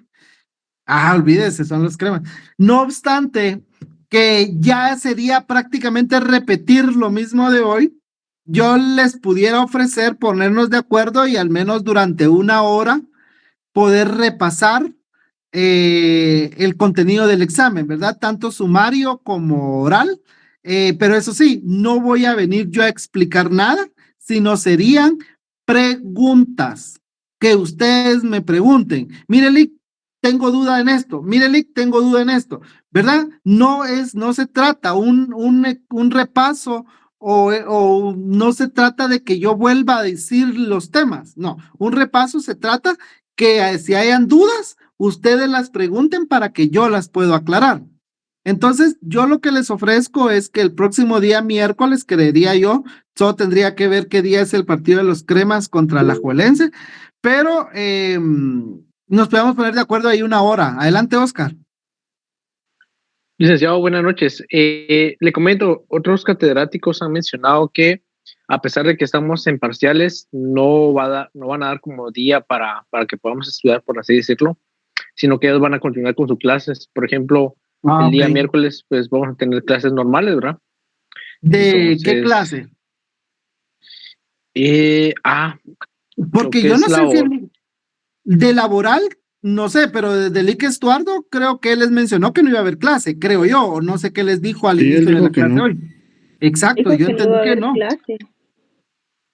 olvídese, son los cremas. No obstante, que ya sería prácticamente repetir lo mismo de hoy, yo les pudiera ofrecer ponernos de acuerdo y al menos durante una hora poder repasar el contenido del examen, ¿verdad? Tanto sumario como oral, pero eso sí, no voy a venir yo a explicar nada, sino serían preguntas que ustedes me pregunten. Mire, Lick, tengo duda en esto. Mire, Lick, tengo duda en esto, ¿verdad? No se trata un repaso o no se trata de que yo vuelva a decir los temas. No, un repaso se trata que si hayan dudas, ustedes las pregunten para que yo las pueda aclarar. Entonces, yo lo que les ofrezco es que el próximo día miércoles, creería yo, solo tendría que ver qué día es el partido de los Cremas contra la Alajuelense, pero nos podemos poner de acuerdo ahí una hora. Adelante, Oscar. Licenciado, buenas noches. Le comento, otros catedráticos han mencionado que a pesar de que estamos en parciales, no van a dar como día para que podamos estudiar, por así decirlo, sino que ellos van a continuar con sus clases. Por ejemplo, el día miércoles, pues vamos a tener clases normales, ¿verdad? ¿De qué clase? Porque yo no sé si de laboral, no sé, pero de Lick Estuardo creo que él les mencionó que no iba a haber clase, creo yo, o no sé qué les dijo al inicio de la clase hoy. Exacto, yo entendí que no.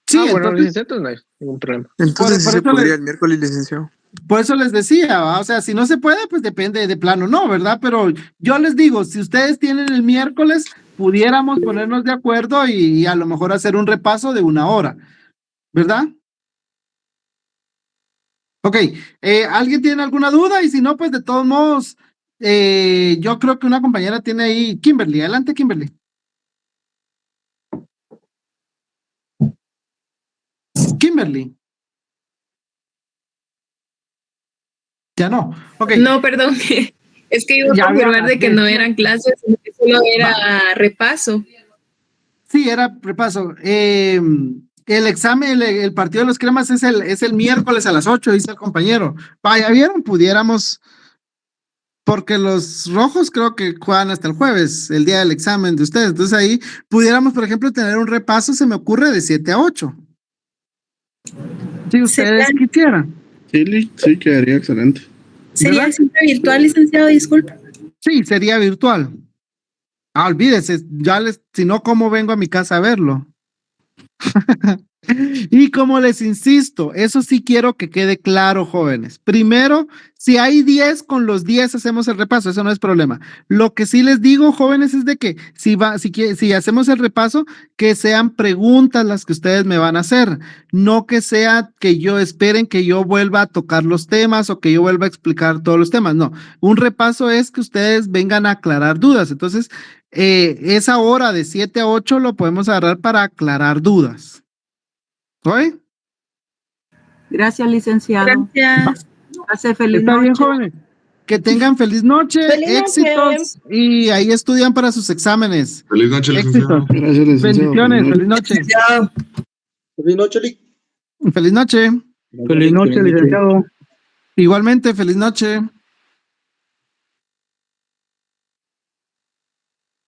Sí, bueno, licenciado, no hay ningún problema. Entonces, ¿se podría el miércoles, licenciado? Por eso les decía, o sea, si no se puede, pues depende de plano, no, ¿verdad? Pero yo les digo, si ustedes tienen el miércoles, pudiéramos ponernos de acuerdo y a lo mejor hacer un repaso de una hora, ¿verdad? Ok, ¿alguien tiene alguna duda? Y si no, pues de todos modos, yo creo que una compañera tiene ahí, Kimberly, adelante, Kimberly. Kimberly. Ya no. Okay. No, perdón. Es que iba a confirmar de que no eran clases, sino que solo era repaso. Sí, era repaso. El examen, el partido de los Cremas es el miércoles a las 8, dice el compañero. Vaya, ¿vieron? Pudiéramos, porque los rojos creo que juegan hasta el jueves, el día del examen de ustedes. Entonces ahí pudiéramos, por ejemplo, tener un repaso, se me ocurre, de 7 a 8. Si ustedes quisieran. Sí, quedaría excelente. ¿Sería siempre virtual, licenciado? Disculpe. Sí, sería virtual. Olvídese, si no, ¿cómo vengo a mi casa a verlo? Y como les insisto, eso sí quiero que quede claro, jóvenes. Primero, si hay 10, con los 10 hacemos el repaso, eso no es problema. Lo que sí les digo, jóvenes, es de que si hacemos el repaso, que sean preguntas las que ustedes me van a hacer, no que sea que esperen que yo vuelva a tocar los temas o que yo vuelva a explicar todos los temas, no. Un repaso es que ustedes vengan a aclarar dudas. Entonces, esa hora de 7 a 8 lo podemos agarrar para aclarar dudas. ¿Oye? Gracias, licenciado. Gracias. Hace feliz Está noche. bien, jóvenes. Que tengan feliz noche, éxitos y ahí estudian para sus exámenes. Feliz noche, licenciado. Gracias, licenciado. Bendiciones, feliz noche. Feliz noche, Lick. Feliz noche. Feliz noche, licenciado. Igualmente, feliz noche.